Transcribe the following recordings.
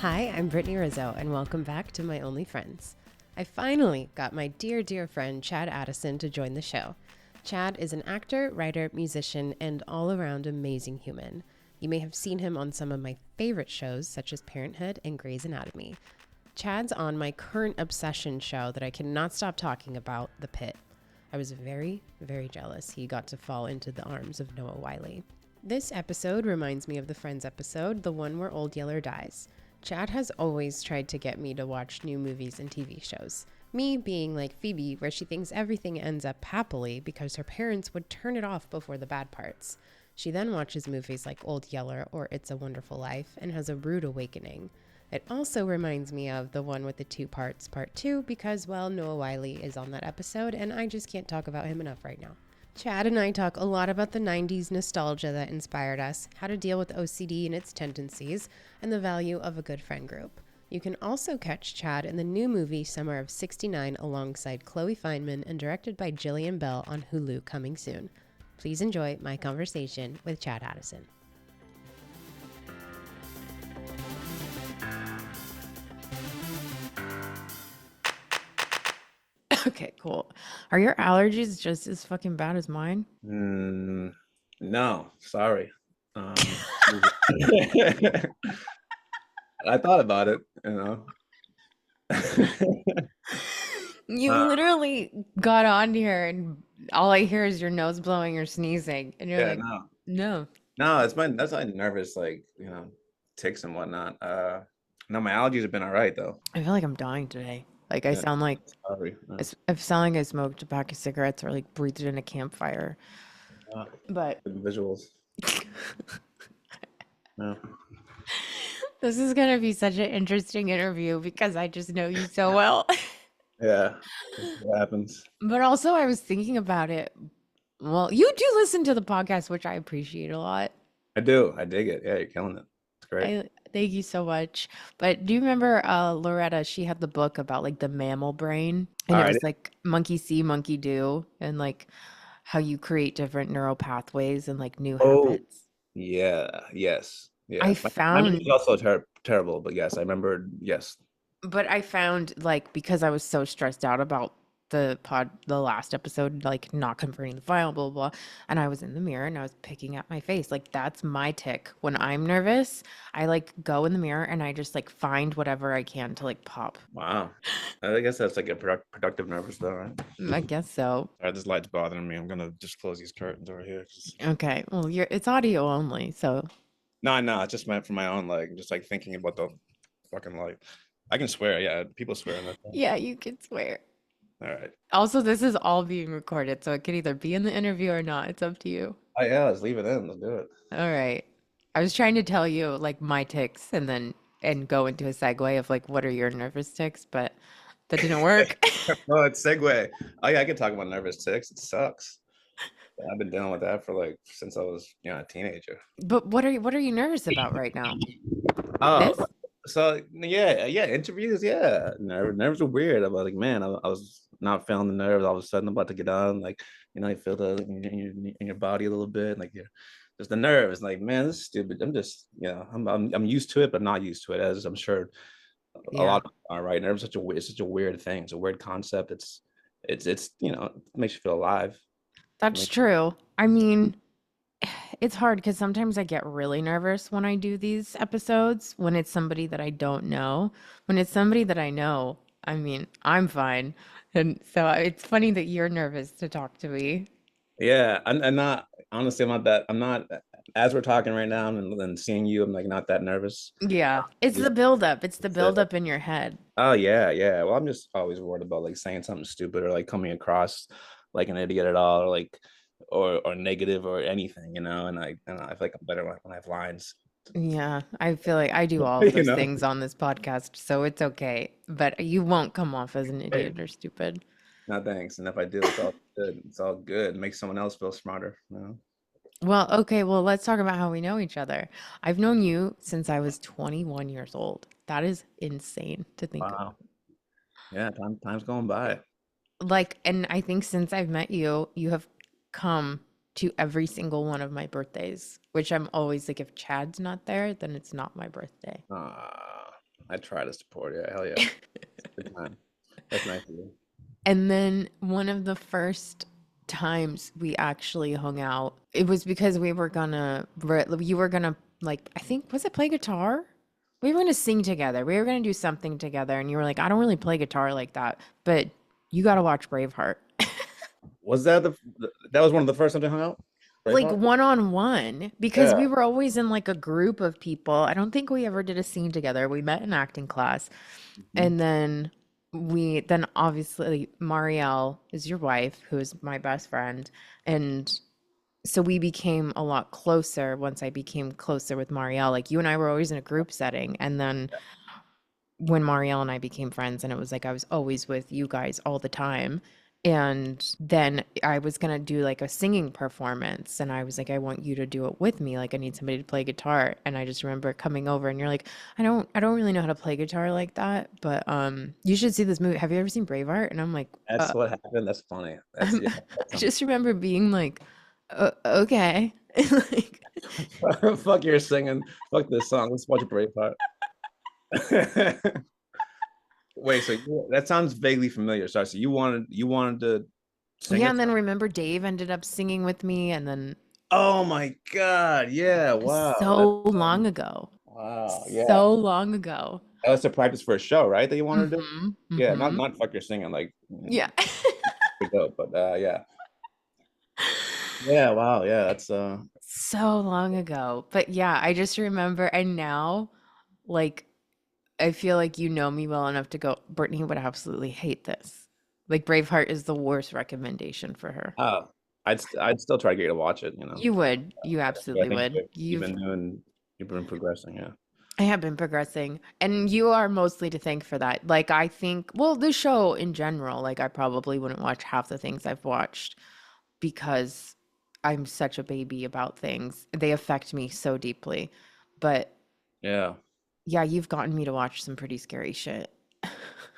Hi, I'm Brittany Rizzo, and welcome back to My Only Friends. I finally got my dear, dear friend Chad Addison to join the show. Chad is an actor, writer, musician, and all-around amazing human. You may have seen him on some of my favorite shows, such as Parenthood and Grey's Anatomy. Chad's on my current obsession show that I cannot stop talking about, The Pit. I was very, very jealous he got to fall into the arms of Noah Wyle. This episode reminds me of the Friends episode, the one where Old Yeller dies. Chad has always tried to get me to watch new movies and TV shows. Me being like Phoebe, where she thinks everything ends up happily because her parents would turn it off before the bad parts. She then watches movies like Old Yeller or It's a Wonderful Life and has a rude awakening. It also reminds me of the one with the two parts, part 2, because, well, Noah Wyle is on that episode and I just can't talk about him enough right now. Chad and I talk a lot about the 90s nostalgia that inspired us, how to deal with OCD and its tendencies, and the value of a good friend group. You can also catch Chad in the new movie Summer of '69 alongside Chloe Fineman and directed by Jillian Bell on Hulu coming soon. Please enjoy my conversation with Chad Addison. Okay, cool. Are your allergies just as fucking bad as mine? No, sorry. I thought about it, You literally got on here and all I hear is your nose blowing or sneezing. And you're Yeah, like, no. that's my nervous, ticks and whatnot. No, my allergies have been all right though. I feel like I'm dying today. Like I Yeah, sound like sorry. I sound like I smoked a pack of cigarettes or like breathed in a campfire. But Good visuals. No. this is gonna be such an interesting interview because I just know you so well. Yeah, what happens. But also I was thinking about it. Well, you do listen to the podcast, which I appreciate a lot. I do. I dig it. Yeah, you're killing it. It's great. I thank you so much. But do you remember Loretta? She had the book about like the mammal brain, and All it right. was like monkey see, monkey do, and like how you create different neural pathways and like new Oh, habits. yeah. Yes. I Yeah. My memory is found, also terrible, but yes, I remember. Yes. but I found like because I was so stressed out about the last episode, like not converting the file, blah, blah, blah. And I was in the mirror and I was picking at my face. Like that's my tick. When I'm nervous, I like go in the mirror and I just like find whatever I can to like pop. Wow. I guess that's like a productive nervous though, right? I guess so. All right, this light's bothering me. I'm gonna just close these curtains over here. Okay. Well, it's audio only, so No, it's just meant for my own, just like thinking about the fucking light. I can swear, yeah. People swear in that thing. yeah, you can swear. All right. Also, this is all being recorded, so it could either be in the interview or not. It's up to you. Oh yeah, let's leave it in. Let's do it. All right. I was trying to tell you like my ticks and go into a segue of like what are your nervous ticks, but that didn't work. Oh, it's segue. Oh yeah, I can talk about nervous ticks. It sucks. I've been dealing with that for since I was a teenager. But what are you nervous about right now? Oh, This? so yeah, interviews, yeah. Nerves are weird. I'm like, man, I was not feeling the nerves. All of a sudden, I'm about to get on. You feel the in your body a little bit, like you're just the nerves. Like, man, this is stupid. I'm just, I'm used to it, but not used to it, as I'm sure a Yeah, lot of people are. Right, nerves it's such a weird thing. It's a weird concept. It's it makes you feel alive. that's true. I mean, it's hard because sometimes I get really nervous when I do these episodes when it's somebody that I don't know. When it's somebody that I know, I mean, I'm fine. And so it's funny that you're nervous to talk to me. Yeah, I'm not honestly. I'm not as we're talking right now and seeing you. I'm like not that nervous. Yeah, it's the buildup. It's the That's it. buildup in your head. Oh yeah. Well, I'm just always worried about saying something stupid or coming across like an idiot at all, or or negative or anything, And I feel like I'm better when I have lines. Yeah, I feel like I do all of You those know. things on this podcast, so it's okay. But you won't come off as an Hey, idiot or stupid. no thanks. And if I do, it's all good. It's all good. It makes someone else feel smarter. Well, okay, well, let's talk about how we know each other. I've known you since I was 21 years old. That is insane to think of. Wow. Yeah, time's going by. Like, and I think since I've met you, you have come to every single one of my birthdays, which I'm always like, if Chad's not there, then it's not my birthday. I try to support. Yeah, hell yeah. Good time. That's nice of you. And then one of the first times we actually hung out, it was because we were gonna, you were gonna, like, I think, was it play guitar? We were gonna sing together. We were gonna do something together. And you were like, I don't really play guitar like that, but you gotta watch Braveheart. Was that that was one of the first times I hung out? Like Braveheart? one on one, because Yeah. we were always in like a group of people. I don't think we ever did a scene together. We met in acting class. Mhm. And then obviously Marielle is your wife, who is my best friend. And so we became a lot closer once I became closer with Marielle. Like you and I were always in a group setting. And then when Marielle and I became friends, and it was like I was always with you guys all the time. And then I was gonna do like a singing performance, and I was like, I want you to do it with me. Like I need somebody to play guitar. And I just remember coming over, and you're like, I don't really know how to play guitar like that, but you should see this movie. Have you ever seen Braveheart? And I'm like, That's what happened. That's funny. That's I'm, yeah. I That's just remember being like, okay, like. fuck you're singing. Fuck this song. Let's watch Braveheart. Wait, so that sounds vaguely familiar. Sorry, so you wanted to sing Yeah, it? and then remember Dave ended up singing with me, and then Oh my God. Yeah. Wow. That's so long ago. wow. Yeah. So long ago. That was to practice for a show, right? That you wanted to do? Mhm, Yeah, not mhm. not fuck your singing, like Yeah. pretty dope, but yeah. Yeah, wow, yeah, that's So long ago. But yeah, I just remember, and now, like, I feel like you know me well enough to go, Brittany would absolutely hate this. Like, Braveheart is the worst recommendation for her. uh I'd still try to get you to watch it, you know. You would. You I absolutely think would. you've been progressing, yeah. I have been progressing, and you are mostly to thank for that. Like, I think, well, the show in general, like, I probably wouldn't watch half the things I've watched because I'm such a baby about things. They affect me so deeply. But Yeah. yeah, you've gotten me to watch some pretty scary shit.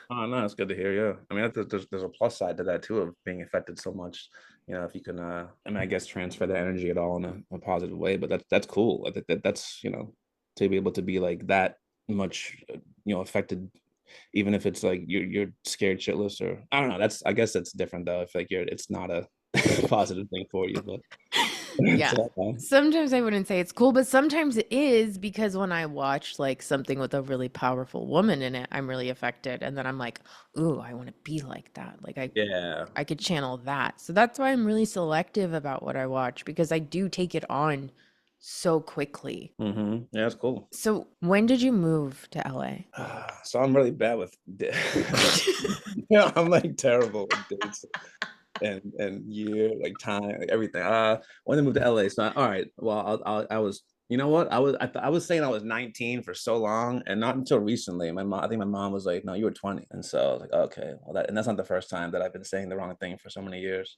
Oh no, it's good to hear. Yeah, I mean, there's a plus side to that too of being affected so much. You know, if you can, I mean, I guess transfer the energy at all in a positive way. But that's cool. I think that's to be able to be like that much, affected, even if it's like you're scared shitless or I don't know. That's I guess that's different though. If like it's not a positive thing for you, but Yeah. so, Sometimes I wouldn't say it's cool, but sometimes it is because when I watch like something with a really powerful woman in it, I'm really affected. And then I'm like, ooh, I want to be like that. Like yeah. I could channel that. So that's why I'm really selective about what I watch because I do take it on so quickly. Yeah, that's cool. So when did you move to LA? So I'm really bad with I'm like terrible with dates and year, like time, like everything. When I moved to LA, so all right. Well, I was, you know what? I was saying I was 19 for so long, and not until recently. I think my mom was like, "No, you were 20," and so I was like, "Okay, well, that's not the first time that I've been saying the wrong thing for so many years."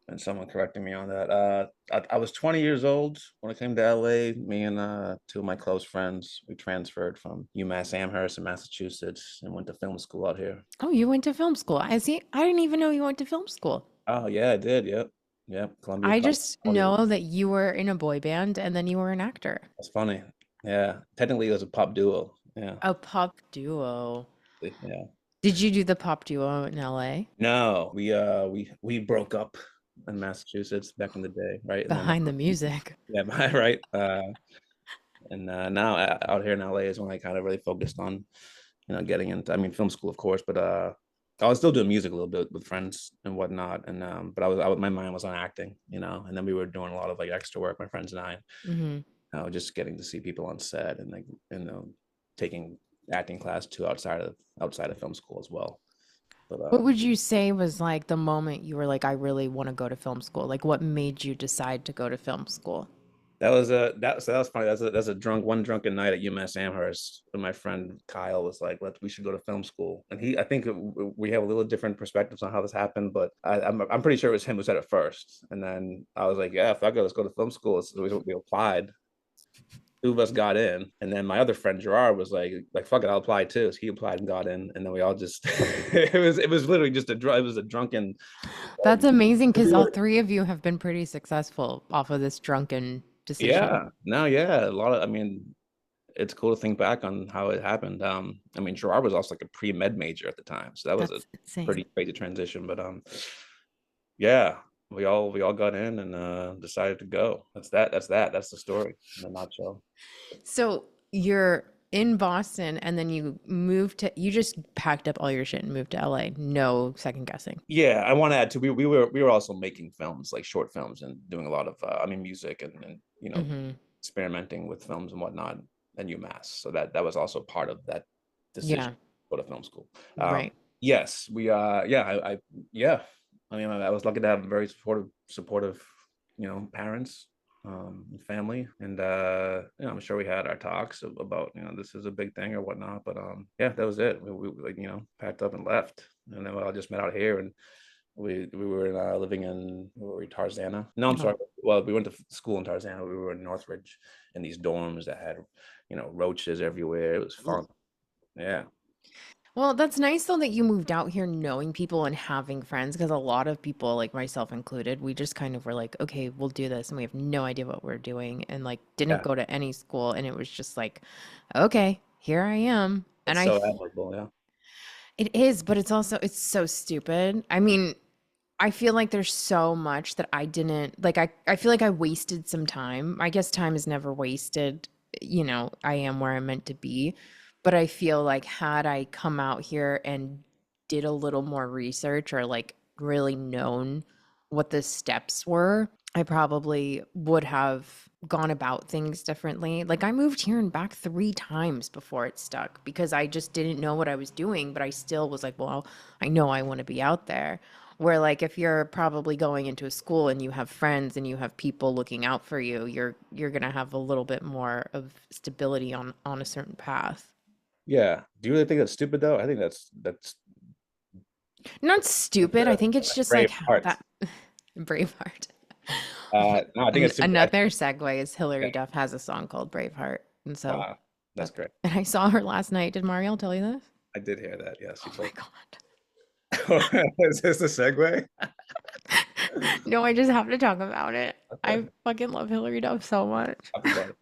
And someone correcting me on that. I was 20 years old when I came to LA. Me and two of my close friends, we transferred from UMass Amherst in Massachusetts and went to film school out here. Oh, you went to film school. I see. I didn't even know you went to film school. Oh yeah, I did. Yep, yep. Columbia I College. just Hollywood. know that you were in a boy band and then you were an actor. That's funny. Yeah, technically it was a pop duo. Yeah, A pop duo. yeah. Did you do the pop duo in LA? No, we broke up in Massachusetts back in the day, right? And then Behind the music. yeah, right. And now out here in LA is when I kind of really focused on, getting into. I mean, film school, of course, but I was still doing music a little bit with friends and whatnot. And but my mind was on acting, and then we were doing a lot of like extra work, my friends and I. Hmm. Just getting to see people on set and like taking acting class too outside of film school as well. But What would you say was like the moment you were like, I really want to go to film school? Like, what made you decide to go to film school? that was funny. That's a one drunken night at UMass Amherst when my friend Kyle was like, we should go to film school." And I think we have a little different perspectives on how this happened, but I'm pretty sure it was him who said it first. And then I was like, "Yeah, fuck it, let's go to film school." So we applied. Two of us got in, and then my other friend Gerard was like fuck it, I'll apply too. So he applied and got in, and then we all just it was literally just it was a drunken That's amazing because all like, three of you have been pretty successful off of this drunken decision. yeah, no, yeah, a lot of I mean it's cool to think back on how it happened. I mean, Gerard was also like a pre-med major at the time, so that was a That's insane. pretty crazy transition. But yeah, we all got in and decided to go. That's the story in a nutshell. So you're in Boston and then you just packed up all your shit and moved to LA. No second guessing. Yeah, I want to add too. We were also making films, like short films, and doing a lot of I mean, music and Hmm. experimenting with films and whatnot at UMass. So that was also part of that decision Yeah, to go to film school. right. Yes, we yeah, yeah. I mean, I was lucky to have very supportive, parents, and family, and I'm sure we had our talks about this is a big thing or whatnot. But yeah, that was it. We like packed up and left, and then we all just met out here, and we were living in where were we, Tarzana. No, I'm Oh. sorry. Well, we went to school in Tarzana. We were in Northridge in these dorms that had roaches everywhere. It was fun. Yeah. Well, that's nice though that you moved out here knowing people and having friends because a lot of people, like myself included, we just kind of were like, okay, we'll do this and we have no idea what we're doing and like didn't Yeah, go to any school and it was just like, okay, here I am. And it's I so admirable. Yeah. it is, but it's so stupid. I mean, I feel like there's so much that I didn't like I feel like I wasted some time. I guess time is never wasted. I am where I'm meant to be. But I feel like had I come out here and did a little more research or like really known what the steps were, I probably would have gone about things differently. Like I moved here and back 3 times before it stuck because I just didn't know what I was doing, but I still was like, well, I know I want to be out there. Where like if you're probably going into a school and you have friends and you have people looking out for you, you're gonna have a little bit more of stability on a certain path. Yeah. Do you really think that's stupid though? I think that's Not that's stupid. I think it's just brave like heart. that Braveheart. No, I think it's super. Another segue is Yeah. Hillary Duff has a song called Braveheart. And so Wow, that's that great. and I saw her last night. Did Marielle tell you this? I did hear that. Yes, you Oh my told God. me. Is this a segue? No, I just have to talk about it. Okay, I fucking love Hillary Duff so much. talk about it.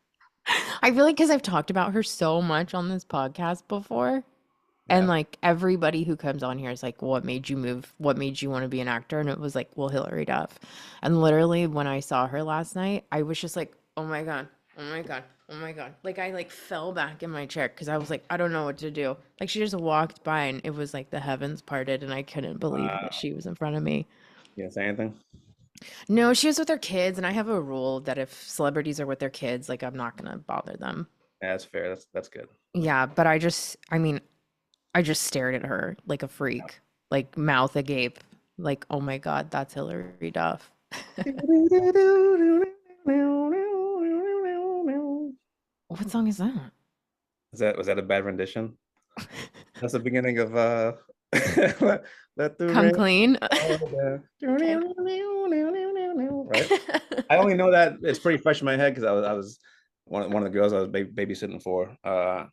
I feel like because I've talked about her so much on this podcast before, and Yeah. like everybody who comes on here is like, what made you move? What made you want to be an actor? And it was like, well, Hillary Duff. And literally, when I saw her last night, I was just like, oh my God, oh my God, oh my God. Like, I like fell back in my chair because I was like, I don't know what to do. Like, she just walked by and it was like the heavens parted, and I couldn't believe that Wow. she was in front of me. You gonna say anything? No, she was with her kids, and I have a rule that if celebrities are with their kids, like, I'm not gonna bother them. Yeah, that's fair. That's good. Yeah, but I mean, I just stared at her like a freak, like mouth agape, like, oh my God, that's Hillary Duff. What song is that? Was that a bad rendition? That's the beginning of let the Come rain clean. fall Okay. down. Right? I only know that it's pretty fresh in my head because I was one of the girls I was babysitting for. I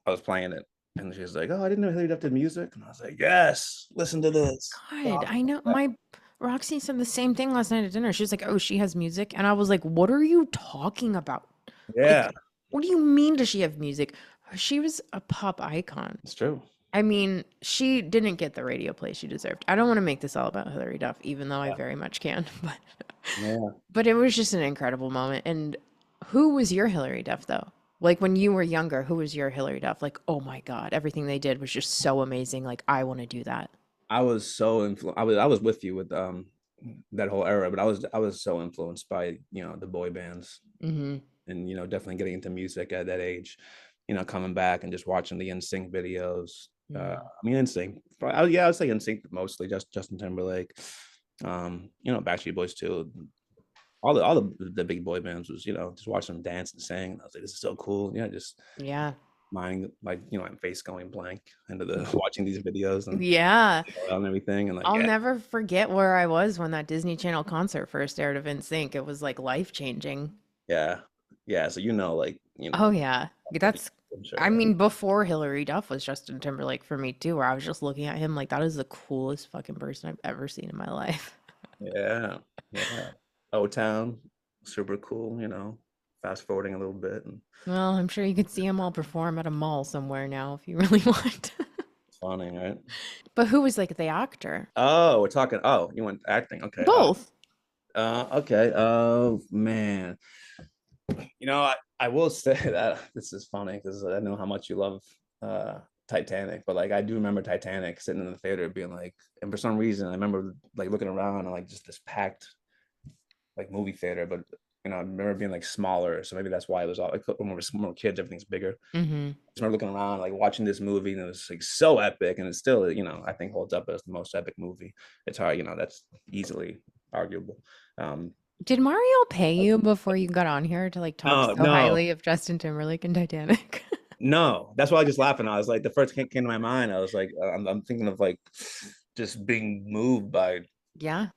was playing it, and she was like, "Oh, I didn't know Hillary Duff did music," and I was like, "Yes, listen to this." God, I know my Roxy said the same thing last night at dinner. She was like, "Oh, she has music," and I was like, "What are you talking about? Yeah, Like, what do you mean does she have music? She was a pop icon." it's true. I mean, she didn't get the radio play she deserved. I don't want to make this all about Hillary Duff, even though I Yeah, very much can, but yeah. it was just an incredible moment. And who was your Hillary Duff though? Like when you were younger, who was your Hillary Duff? Like, oh my God, everything they did was just so amazing. Like, I want to do that. I was so I was with you with that whole era, but I was so influenced by the boy bands Hmm. and definitely getting into music at that age. Coming back and just watching the NSYNC videos. Mm. I mean NSYNC. Yeah, I would say NSYNC mostly. Just Justin Timberlake. Backstreet Boys too. All the big boy bands was just watching them dance and sing. And I was like, this is so cool. Yeah, just Yeah. mind like my face going blank into the watching these videos Yeah. and everything and like I'll yeah, never forget where I was when that Disney Channel concert first aired of NSYNC. It was like life changing. yeah, yeah. So like Oh yeah. That's I'm I sure. mean before Hillary Duff was Justin Timberlake for me too, where I was just looking at him like that is the coolest fucking person I've ever seen in my life. Yeah, yeah. O Town, super cool. fast forwarding a little bit, and Well, I'm sure you could see them all perform at a mall somewhere now if you really want. it's funny, right? But who was like the actor? Oh, we're talking. Oh, you went acting. Okay. Both. Okay. Oh man. I will say that this is funny because I know how much you love uh Titanic, but like I do remember Titanic sitting in the theater being like, and for some reason I remember like looking around and like just this packed like movie theater, but I remember being like smaller, so maybe that's why it was all like when we're more kids, everything's bigger. Mm-hmm. I just remember looking around, like watching this movie, and it was like so epic, and it still, I think holds up as the most epic movie. It's hard, that's easily arguable. Did Mario pay you before you got on here to like talk No, so no, highly of Justin Timberlake and Titanic? no. That's why I just laughing. I was like, the first thing came to my mind. I was like, I'm thinking of like just being moved by, Yeah.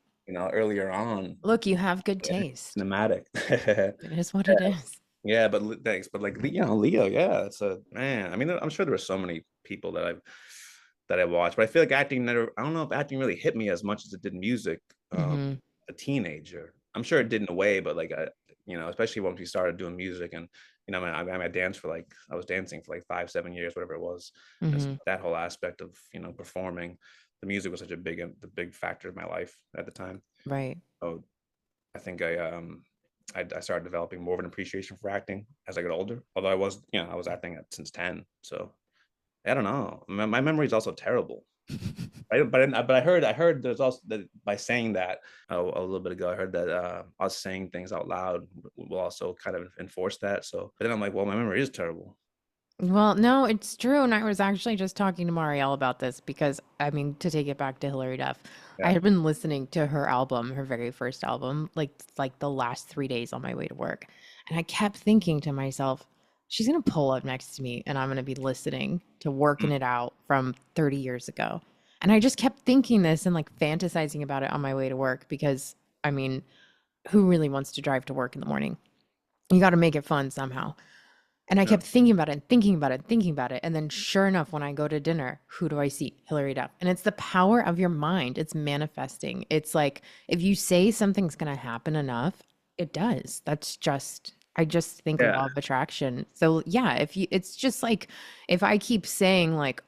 earlier on, Look, you have good taste. cinematic. It is what it is. Yeah, but thanks. But like Leo, yeah, it's a man. I mean, I'm sure there were so many people that I watched, but I feel like acting never. I don't know if acting really hit me as much as it did music. Mm-hmm. A teenager, I'm sure it did in a way, but like especially once we started doing music, and I danced for like I was dancing for like 5-7 years, whatever it was. And so Mm-hmm. that whole aspect of performing, the music was such a big factor of my life at the time. Right. So I think I started developing more of an appreciation for acting as I got older. Although I was acting since 10. So I don't know. My memory is also terrible. Right? But I heard there's also that by saying that a little bit ago, I heard that us saying things out loud will also kind of enforce that. So, but then I'm like, well, my memory is terrible. Well, no, it's true. And I was actually just talking to Marielle about this because, I mean, to take it back to Hilary Duff, I Yeah. had been listening to her album, her very first album, like the last 3 days on my way to work. And I kept thinking to myself, she's going to pull up next to me and I'm going to be listening to Working It Out from 30 years ago. And I just kept thinking this and like fantasizing about it on my way to work because, I mean, who really wants to drive to work in the morning? You got to make it fun somehow. And I Yeah. kept thinking about it and thinking about it and thinking about it. And then sure enough, when I go to dinner, who do I see? Hilary Duff. And it's the power of your mind. It's manifesting. It's like if you say something's going to happen enough, it does. I just think Yeah. law of attraction. So yeah, it's just like if I keep saying like,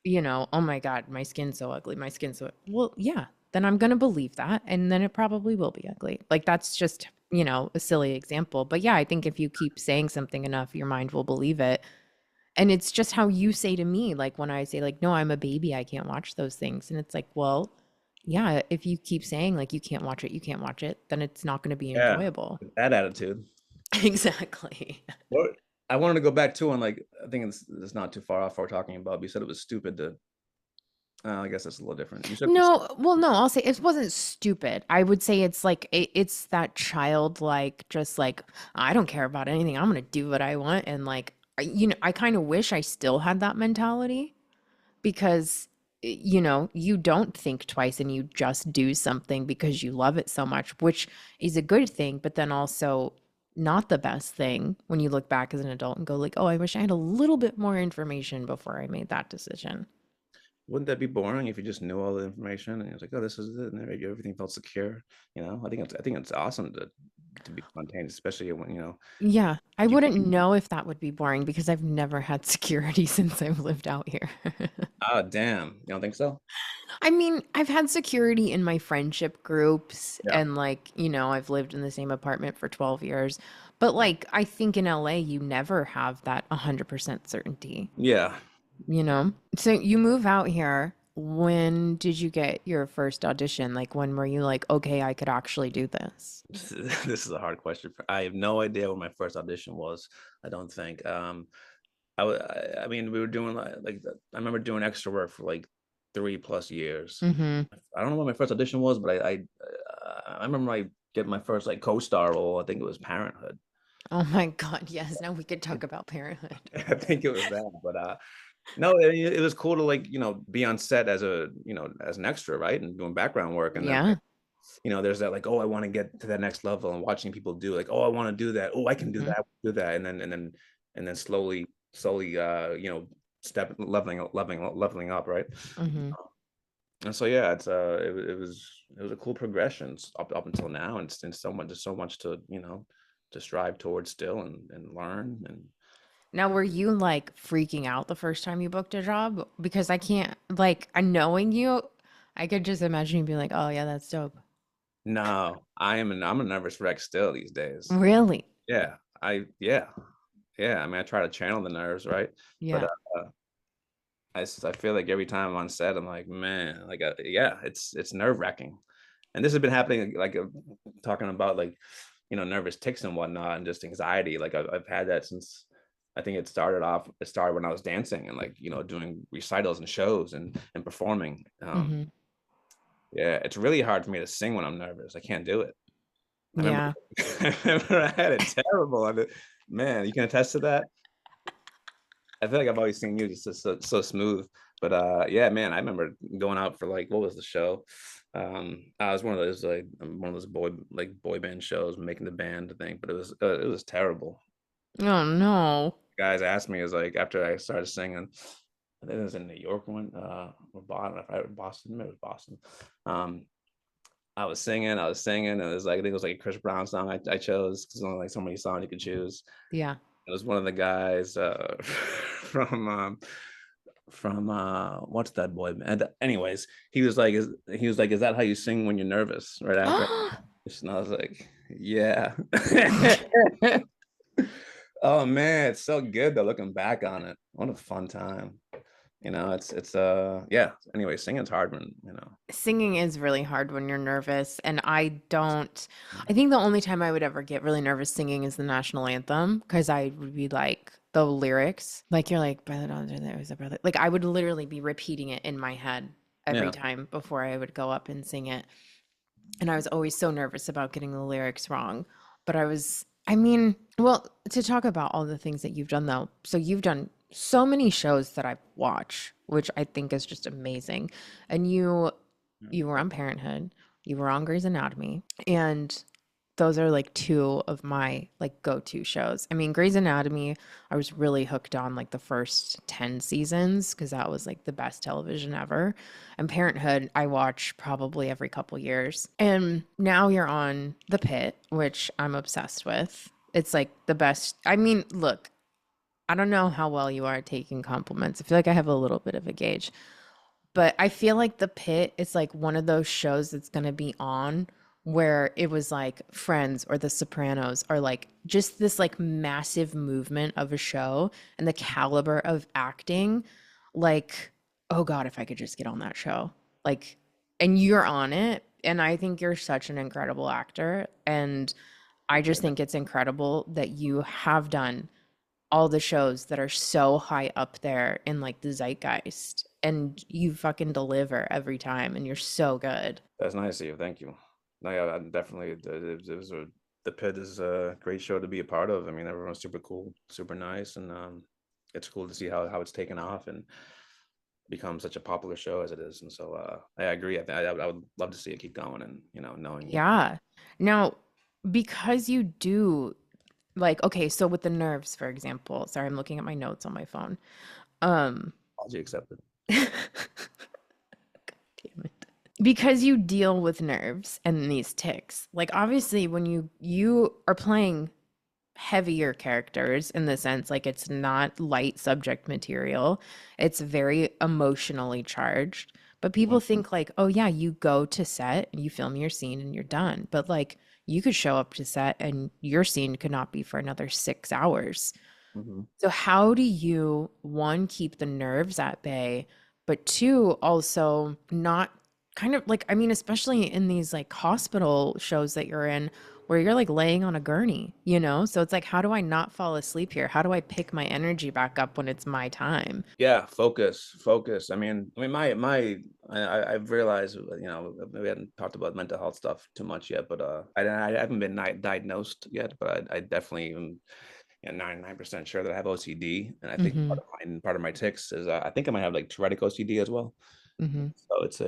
oh my God, my skin's so ugly, my skin's so, well, yeah, then I'm going to believe that. And then it probably will be ugly. Like that's just a silly example. But yeah, I think if you keep saying something enough, your mind will believe it. And it's just how you say to me, like when I say, like, no, I'm a baby, I can't watch those things. And it's like, well, yeah, if you keep saying like you can't watch it, then it's not going to be Yeah. enjoyable. That attitude. Exactly. What I wanted to go back to, and like I think it's not too far off what we're talking about. But you said it was stupid to. I guess that's a little different. You said No, well, no, I'll say it wasn't stupid. I would say it's like it's that childlike, just like I don't care about anything. I'm gonna do what I want, and like I kind of wish I still had that mentality because you don't think twice and you just do something because you love it so much, which is a good thing, but then also not the best thing when you look back as an adult and go like, oh, I wish I had a little bit more information before I made that decision. wouldn't that be boring if you just knew all the information and it was like, oh, this is it, and everything felt secure? I think it's awesome to be spontaneous, especially when Yeah, I you. wouldn't know if that would be boring because I've never had security since I've lived out here. Ah, damn, you don't think so? I mean, I've had security in my friendship groups Yeah, and like, I've lived in the same apartment for 12 years. But like, I think in LA, you never have that 100% certainty, yeah. So you move out here. When did you get your first audition? Like, when were you like, okay, I could actually do this? This is a hard question. I have no idea what my first audition was. I don't think. I mean, we were doing I remember doing extra work for like 3+ years. Mm-hmm. I don't know what my first audition was, but I remember I get my first like co-star role. I think it was Parenthood. Oh my God, yes. Now we could talk about parenthood. I think it was that, but no, it was cool to like be on set as as an extra, right, and doing background work, and then Yeah. there's that like, oh, I want to get to that next level, and watching people do like, oh, I want to do that, oh, I can do Mm-hmm. that, do that, and then slowly step leveling up, right? Mm-hmm. And so yeah, it was a cool progression up until now, and so much, there's so much to to strive towards still and learn. And Now, were you like freaking out the first time you booked a job? Because I can't, like, I knowing you, I could just imagine you being like, oh, yeah, that's dope. no, I'm a nervous wreck still these days. Really? Yeah, yeah. I mean, I try to channel the nerves, right? But Yeah. I feel like every time I'm on set, I'm like, man, like, yeah, it's nerve wracking. And this has been happening, like, talking about, like, nervous tics and whatnot, and just anxiety. Like, I've had that since, I think it started when I was dancing and, like, doing recitals and shows and performing. Hmm. Yeah, it's really hard for me to sing when I'm nervous. I can't do it. I remember, Yeah. I remember I had it terrible. Man, you can attest to that. I feel like I've always seen you just so smooth. But yeah, man, I remember going out for, like, what was the show? I was one of those, like, one of those boy band shows, making the band thing, but it was terrible. Oh, no. Guys asked me, is like, after I started singing, I think it was in New York one, or Boston, maybe it was Boston. Um, I was singing, and it was like, I think it was like a Chris Brown song I chose, because there's only like so many songs you could choose. Yeah. It was one of the guys from what's that boy band? Anyways, he was like, is that how you sing when you're nervous? Right after, and I was like, yeah. Oh man, it's so good though, looking back on it. What a fun time. It's yeah. Anyway, singing's hard when. Singing is really hard when you're nervous, and I think the only time I would ever get really nervous singing is the national anthem, because I would be like the lyrics, like you're like, brother, there was a brother, like I would literally be repeating it in my head every Yeah. time before I would go up and sing it. And I was always so nervous about getting the lyrics wrong. But I mean, well, to talk about all the things that you've done though. So you've done so many shows that I've watched, which I think is just amazing. And you were on Parenthood, you were on Grey's Anatomy, and those are like two of my like go-to shows. I mean, Grey's Anatomy, I was really hooked on like the first 10 seasons because that was like the best television ever. And Parenthood, I watch probably every couple years. And now you're on The Pit, which I'm obsessed with. It's like the best. I mean, look, I don't know how well you are at taking compliments. I feel like I have a little bit of a gauge, but I feel like The Pit is like one of those shows that's going to be on where it was like Friends or The Sopranos, or like just this like massive movement of a show and the caliber of acting. Like, oh God, if I could just get on that show. Like, and you're on it. And I think you're such an incredible actor. And I just Appreciate it. think it's incredible that you have done all the shows that are so high up there in like the zeitgeist, and you fucking deliver every time, and you're so good. That's nice of you. Thank you. No, yeah, I definitely. The Pit is a great show to be a part of. I mean, everyone's super cool, super nice, and it's cool to see how it's taken off and become such a popular show as it is. And so, I agree. I would love to see it keep going, and knowing. Yeah. Now, because you do like, okay, so with the nerves, for example, sorry, I'm looking at my notes on my phone. Um, Apology accepted. damn it. Because you deal with nerves and these tics, like obviously when you are playing heavier characters in the sense like it's not light subject material, it's very emotionally charged. But people think like, oh yeah, you go to set and you film your scene and you're done, but like you could show up to set and your scene could not be for another 6 hours. Mm-hmm. So how do you, one, keep the nerves at bay, but two, also not kind of like, I mean, especially in these like hospital shows that you're in where you're like laying on a gurney, you know? So it's like, how do I not fall asleep here? How do I pick my energy back up when it's my time? Yeah, focus. I mean, I've realized, we hadn't talked about mental health stuff too much yet, but I haven't been diagnosed yet, but I definitely am, 99% sure that I have OCD, and I think Mm-hmm. part of my tics is, I think I might have like Tourette OCD as well. Mm-hmm. So it's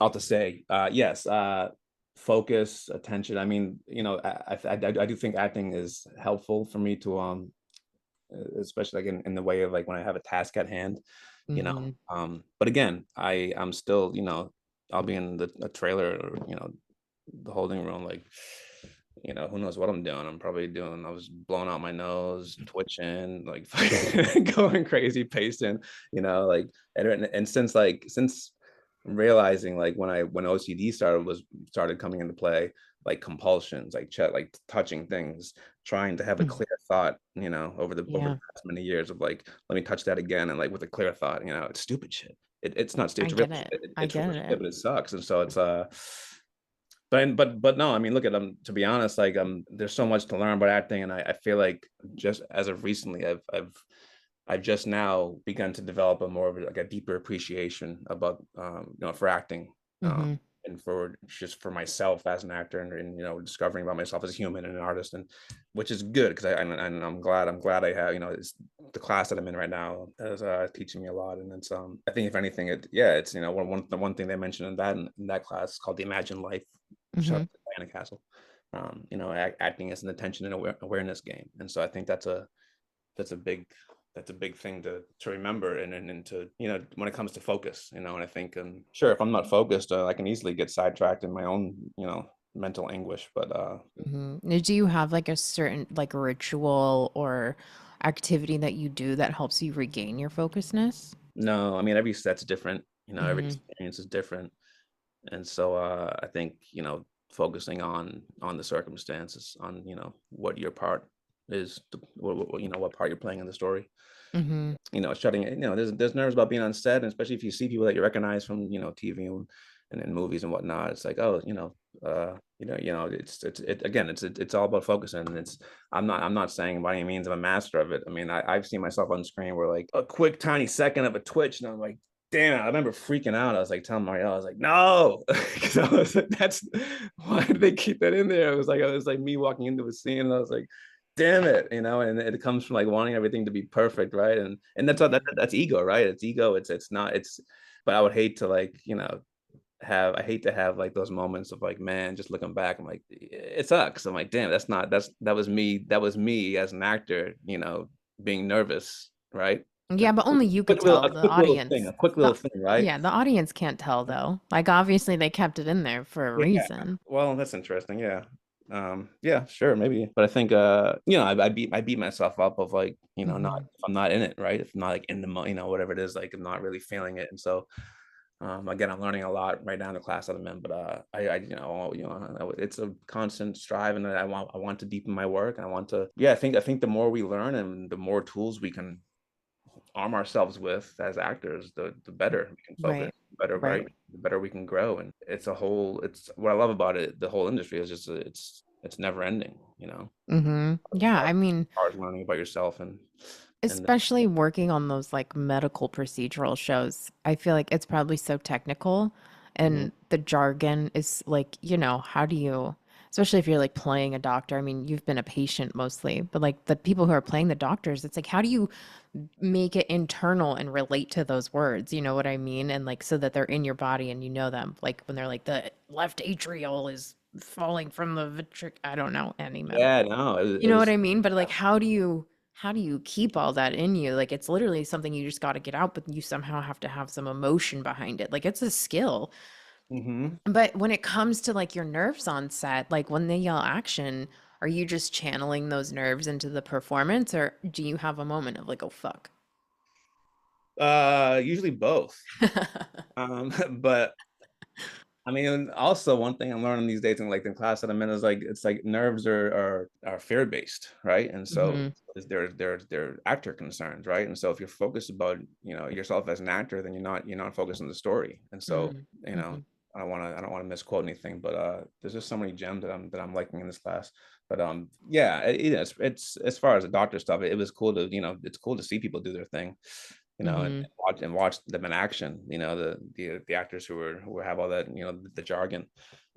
all to say, yes, focus, attention. I mean, I do think acting is helpful for me to especially like in the way of like when I have a task at hand, Mm-hmm. but again, I'm still, I'll be in a trailer, or the holding room, like, you know, who knows what I'm doing. I was blowing out my nose, twitching, like going crazy, pacing, you know, like, and since realizing like when OCD started coming into play, like compulsions, like like touching things, trying to have a Mhm. clear thought, you know, over the Yeah, past many years of like, let me touch that again, and like with a clear thought, you know, it's stupid shit. It's not I stupid, it's real get it. shit. I It's real get shit, it. but it sucks. And so it's but no, I mean, look at them. To be honest, like there's so much to learn about acting, and I feel like just as of recently, I've just now begun to develop a more of like a deeper appreciation about you know, for acting, Hmm. and for just for myself as an actor, and you know, discovering about myself as a human and an artist, and which is good because and I'm glad I have, you know, it's the class that I'm in right now is teaching me a lot. And it's I think if anything, it's, you know, the one thing they mentioned in that class is called the Imagine Life. Shout Hmm. out to Diana Castle. You know, acting as an attention and awareness game, and so I think that's a big that's a big thing to remember, and to, you know, when it comes to focus, you know. And I think, sure, if I'm not focused, I can easily get sidetracked in my own, you know, mental anguish. But Hmm. Do you have like a certain like ritual or activity that you do that helps you regain your focusedness? no, I mean, every set's different, you know, every Hmm. experience is different. And so I think, you know, focusing on the circumstances, on, you know, what your part is, you know, what part you're playing in the story. Hmm. You know, shutting it, you know, there's nerves about being on set, and especially if you see people that you recognize from, you know, TV and in movies and whatnot. It's like, oh, you know, again, it's all about focusing. And it's, I'm not saying by any means I'm a master of it. I mean, I've seen myself on screen where like a quick tiny second of a twitch, and I'm like, damn it, I remember freaking out. I was like telling Marielle, I was like, no, because I was like, that's why did they keep that in there? It was like me walking into a scene, and I was like, damn it, you know. And it comes from like wanting everything to be perfect, right? And that's all that's ego, right? It's ego. It's not it's But I would hate to, like, you know, I hate to have like those moments of like, man, just looking back, I'm like, it sucks. I'm like, damn, that was me as an actor, you know, being nervous, right? Yeah, but only you could tell. A The quick little thing, audience, a quick the little thing, right? yeah, the audience can't tell though. Like obviously they kept it in there for a Yeah. reason. Well, that's interesting. Yeah. Yeah, sure, maybe. But I think you know, I beat myself up of like, you know, not Hmm. if I'm not in it, right? If I'm not like in the you know, whatever it is, like I'm not really feeling it. And so again, I'm learning a lot right now in the class that I'm in. But you know, it's a constant strive, and I want to deepen my work, and I want to, yeah, I think the more we learn and the more tools we can arm ourselves with as actors, the better we can focus, Right. the better, right? Right. The better we can grow. And it's what I love about it. The whole industry is just it's never ending, you know, Hmm. as Yeah, far I mean, as, far as learning about yourself and especially working on those like medical procedural shows, I feel like it's probably so technical Mhm. and the jargon is like, how do you, especially if you're like playing a doctor. I mean, you've been a patient mostly, but like the people who are playing the doctors, it's like, how do you make it internal and relate to those words? You know what I mean? And like so that they're in your body and you know them. Like when they're like the left atrial is falling from the I don't know any Yeah, medical. no, You know what I mean? But like how do you keep all that in you? Like it's literally something you just got to get out, but you somehow have to have some emotion behind it. Like it's a skill. hmm But when it comes to like your nerves on set, like when they yell action, are you just channeling those nerves into the performance or do you have a moment of like, oh fuck? usually both. But I mean, also one thing I'm learning these days in like the class that I'm in is like, it's like nerves are fear based, right? And so Hmm. they're actor concerns, right? And so if you're focused about, you know, yourself as an actor, then you're not focused on the story. And so, you know, Hmm. I don't want to misquote anything, but there's just so many gems that I'm liking in this class. But yeah, it's as far as the doctor stuff, it was cool to, you know, it's cool to see people do their thing, you know, Hmm. and watch them in action. You know, the actors who have all that, you know, the jargon.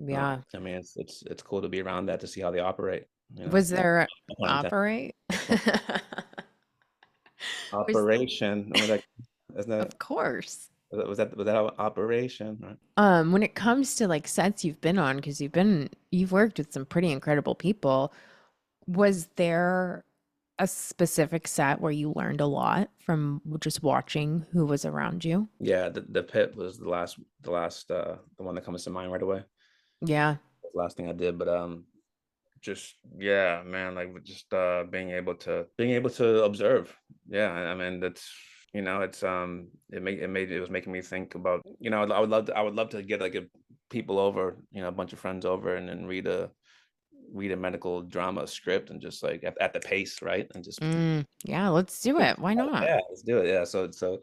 Yeah. I mean, it's cool to be around that, to see how they operate. You know, Was there no pun intended. operate? Was Operation. Was that, isn't that of course. was that operation? Right? When it comes to like sets you've been on, because you've worked with some pretty incredible people, was there a specific set where you learned a lot from just watching who was around you? Yeah, the pit was the one that comes to mind right away. Yeah. The last thing I did, but just yeah, man, like with just being able to observe. Yeah, I mean that's it's it was making me think about I would love to get like people over, a bunch of friends over and then read a medical drama script and just like at the pace, right? And just Yeah, let's do it. Why not? yeah, let's do it. Yeah.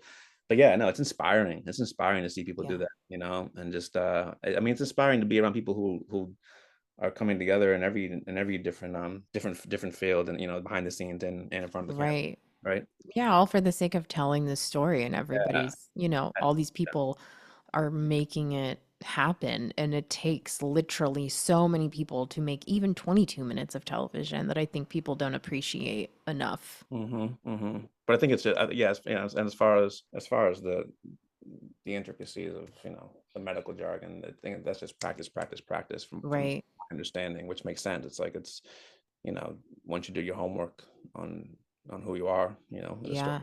But yeah, no, it's inspiring. It's inspiring to see people do Yeah. that, and just I mean it's inspiring to be around people who are coming together in every different different field and behind the scenes and in front of the camera, Right. right? Yeah, all for the sake of telling this story, and Yeah. everybody's, all these people are making it happen, and it takes literally so many people to make even 22 minutes of television that I think people don't appreciate enough. But I think it's just, yeah, and as far as the intricacies of the medical jargon, I think that's just practice, practice, practice from Right. my understanding, which makes sense. It's like it's you know once you do your homework on who you are, it'll start. Yeah.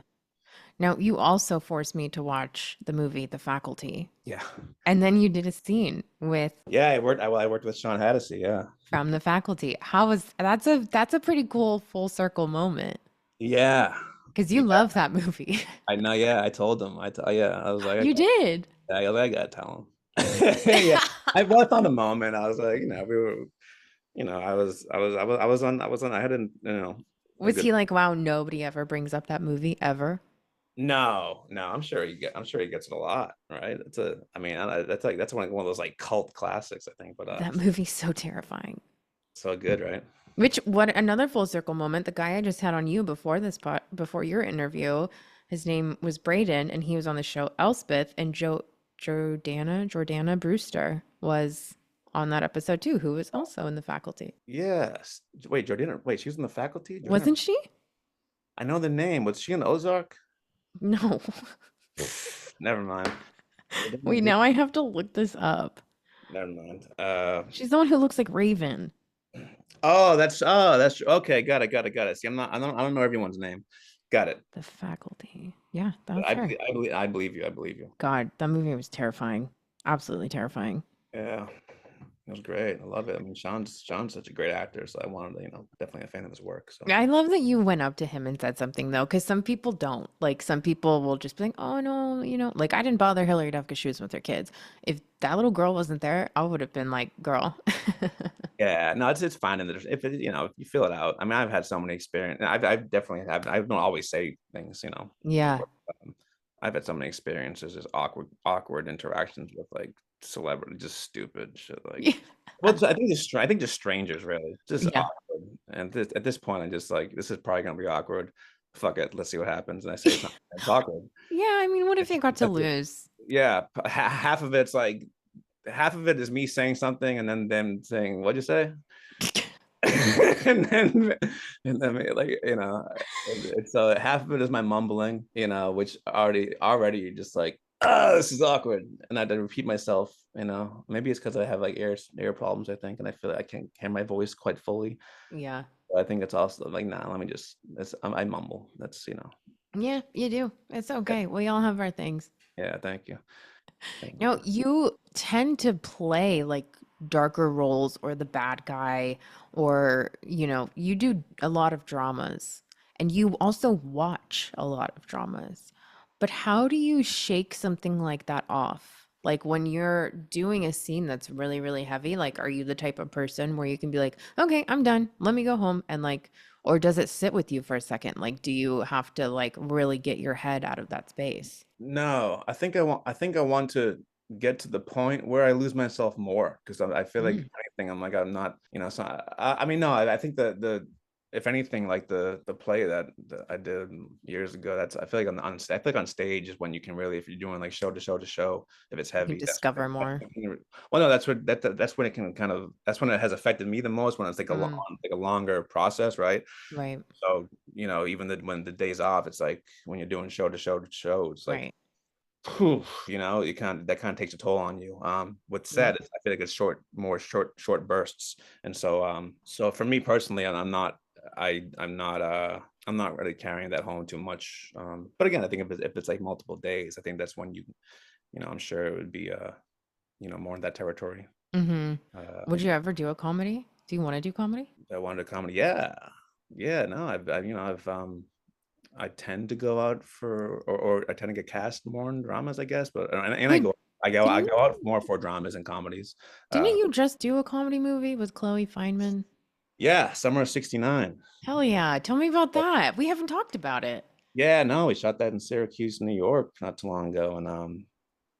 Now, you also forced me to watch the movie The Faculty, Yeah, and then you did a scene with yeah. I worked with Sean Haddisy. Yeah, from The Faculty. How was that's a pretty cool full circle moment yeah, because you yeah. love that movie. I know. Yeah, I told him. Yeah, I was like, You did. I gotta tell him. Yeah, I found a moment. I was like, we were, I was on. I had a Was good. he like, wow, nobody ever brings up that movie ever? No, no, I'm sure he gets it a lot, right? I mean, that's one of those like cult classics, I think. But That movie's so terrifying. so good, right? What another full circle moment, the guy I just had on you before before your interview, his name was Braden, and he was on the show Elspeth, and Jordana Brewster was on that episode too, who was also in The Faculty. Yes. Wait, Jordana. Wait, she was in the faculty. Jordana. Wasn't she? I know the name. Was she in Ozark? No. Never mind. Wait, now I have to look this up. Never mind. She's the one who looks like Raven. That's okay. Got it. Got it. Got it. See, I don't know everyone's name. Got it. The Faculty. Yeah, But that's her. I believe you. I believe you. God, that movie was terrifying. Absolutely terrifying. Yeah, it was great. I love it. I mean, Sean's such a great actor, so I wanted to, definitely a fan of his work. So I love that you went up to him and said something though, because some people don't. Like some people will just be like, "Oh no," Like I didn't bother Hillary Duff because she was with her kids. If that little girl wasn't there, I would have been like, "Girl." yeah, no, it's fine. And if it, if you feel it out. I mean, I've had so many experience. I've definitely have. I don't always say things, Yeah. I've had so many experiences, just awkward interactions with like celebrity, just stupid shit. Like, well, I think just strangers, really, just Yeah. awkward. And at this point, I'm just like, this is probably gonna be awkward. Fuck it, let's see what happens. And I say it's awkward. Yeah, I mean, what if you got to lose? Yeah, half of it's like half of it is me saying something and then them saying, "What'd you say?" and then like it's half of it is my mumbling, which already you're just like, oh, this is awkward, and I had to repeat myself. Maybe it's because I have like ear problems, I think, and I feel like I can't hear my voice quite fully. Yeah. But I think it's also like, nah, let me just I mumble. That's Yeah, you do. It's okay. We all have our things. yeah, thank you. No, you tend to play like darker roles or the bad guy, or, you do a lot of dramas and you also watch a lot of dramas. But how do you shake something like that off? Like when you're doing a scene that's really, really heavy, like are you the type of person where you can be like, okay, I'm done. Let me go home and like, or does it sit with you for a second? Like, do you have to like really get your head out of that space? No, I think I want to get to the point where I lose myself more because I feel like if Mm. anything, I'm like I'm not, so I mean, no, I think the if anything, like the play that I did years ago, that's I feel like I feel like on stage is when you can really, if you're doing like show to show to show, if it's You can heavy, discover more. well, no, that's when it can kind of that's when it has affected me the most, when it's like Mm, a longer process, right? right, So even when the days off, it's like when you're doing show to show to show, it's like, right. whew, you kind of that kind of takes a toll on you. What's Yeah. sad is I feel like it's more short bursts, and so for me personally, I'm not really carrying that home too much. But again, I think if it's like multiple days, I think that's when I'm sure it would be more in that territory. Mm-hmm. Uh, Would you ever do a comedy? Do you want to do comedy? I wanted a comedy. Yeah. No, I tend to go out for, or I tend to get cast more in dramas, I guess. But and Wait, I didn't go out more for dramas and comedies. didn't you just do a comedy movie with Chloe Fineman? Yeah, Summer of '69. Hell yeah. Tell me about that. We haven't talked about it. Yeah, no, we shot that in Syracuse, New York, not too long ago, and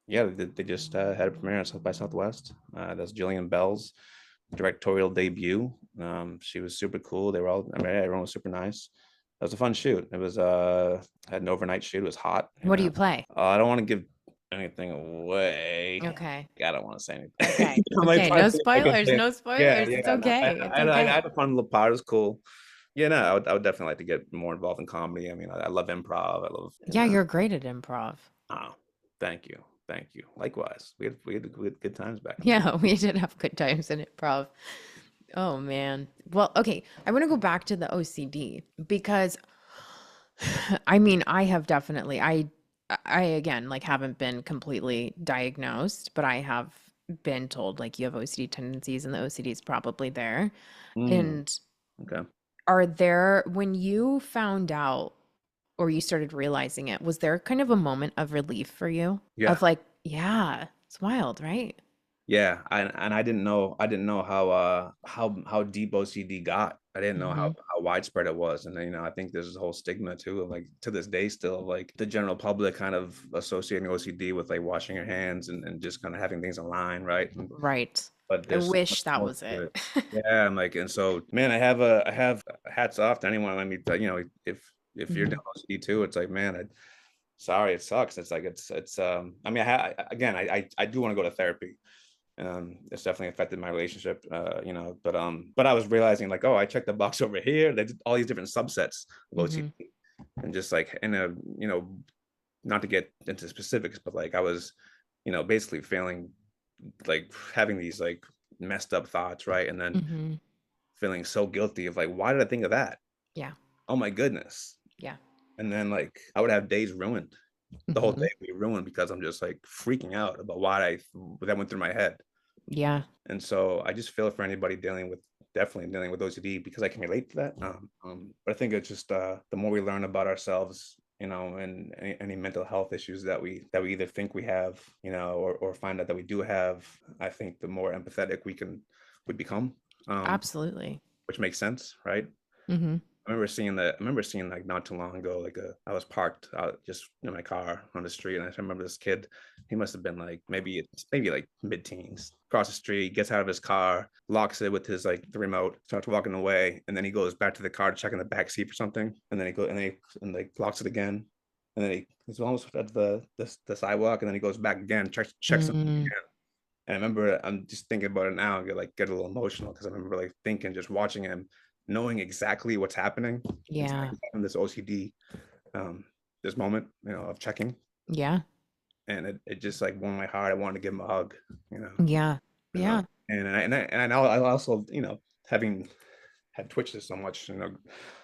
yeah, they just had a premiere at South by Southwest. That's Jillian Bell's directorial debut. She was super cool. They were all, I mean, everyone was super nice. It was a fun shoot. It was had an overnight shoot. It was hot. What do you play? I don't want to give anything away. Okay. I don't want to say anything. Okay. I'm like Okay. trying No to see if I can spoilers. say it. No Yeah, spoilers. It's yeah. No, okay. It's I okay. had a fun little part. It was cool. Yeah, no, I would definitely like to get more involved in comedy. I mean, I love improv. I love, Yeah, you're great at improv. oh, thank you. Thank you. Likewise. We had good times back. Yeah, we did have good times in improv. Oh man. Well, okay. I want to go back to the OCD because I mean, I have definitely I again like haven't been completely diagnosed, but I have been told like you have OCD tendencies and the OCD is probably there. Mm, And okay. are there, when you found out or you started realizing it, was there kind of a moment of relief for you? Yeah. Of like, yeah, it's wild, right? Yeah. I didn't know how deep OCD got. I didn't know Hmm. how widespread it was. And then, I think there's a whole stigma too of like to this day still like the general public kind of associating OCD with like washing your hands and just kind of having things aligned, right? Right. But I there's so much wish that more was to it. it. Yeah, and so man, I have hats off to anyone. Let me tell if you're Hmm. down OCD too, it's like, man, sorry, it sucks. It's like it's I mean, again, I do want to go to therapy. It's definitely affected my relationship, but I was realizing like, oh, I checked the box over here. There's all these different subsets of Hmm. OCD, and just like in a, not to get into specifics, but like I was, basically feeling like having these like messed up thoughts, right? And then Hmm. feeling so guilty of like, why did I think of that? Yeah. Oh my goodness. Yeah. And then like I would have days ruined. The whole Hmm. day would be ruined because I'm just like freaking out about that went through my head. Yeah. And so I just feel for anybody definitely dealing with OCD because I can relate to that. But I think it's just the more we learn about ourselves, and any mental health issues that we either think we have, or find out that we do have, I think the more empathetic we become, Absolutely. which makes sense, right? Hmm. I remember seeing like not too long ago, like I was parked out just in my car on the street, and I remember this kid. He must have been like maybe like mid-teens. Across the street, gets out of his car, locks it with his like the remote, starts walking away, and then he goes back to the car to check in the back seat for something, and then he goes and like locks it again, and then he's almost at the sidewalk, and then he goes back again, checks something Mm, again. And I remember I'm just thinking about it now and get a little emotional because I remember like thinking, just watching him, knowing exactly what's happening. It's like yeah. he's having this OCD, um, this moment, of checking. Yeah. And it just like warmed my heart. I wanted to give him a hug, Yeah. you know. Yeah. I also, having had twitches so much,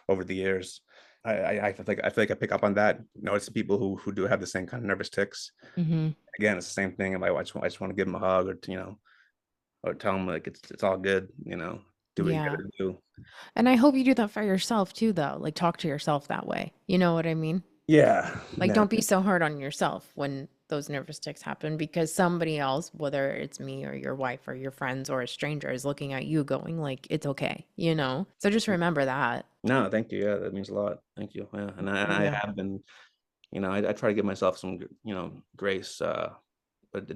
over the years. I feel like I pick up on that. It's the people who do have the same kind of nervous tics. Hmm. Again, it's the same thing. I just want to give them a hug, or or tell them like it's all good, do what you Yeah. gotta do. And I hope you do that for yourself too, though. Like talk to yourself that way. You know what I mean? Yeah, Like yeah, don't be so hard on yourself when those nervous tics happen because somebody else, whether it's me or your wife or your friends or a stranger, is looking at you going like, it's okay, you know? So just remember that. no, thank you. Yeah, that means a lot. Thank you. Yeah, and I Yeah. have been, I try to give myself some, grace. But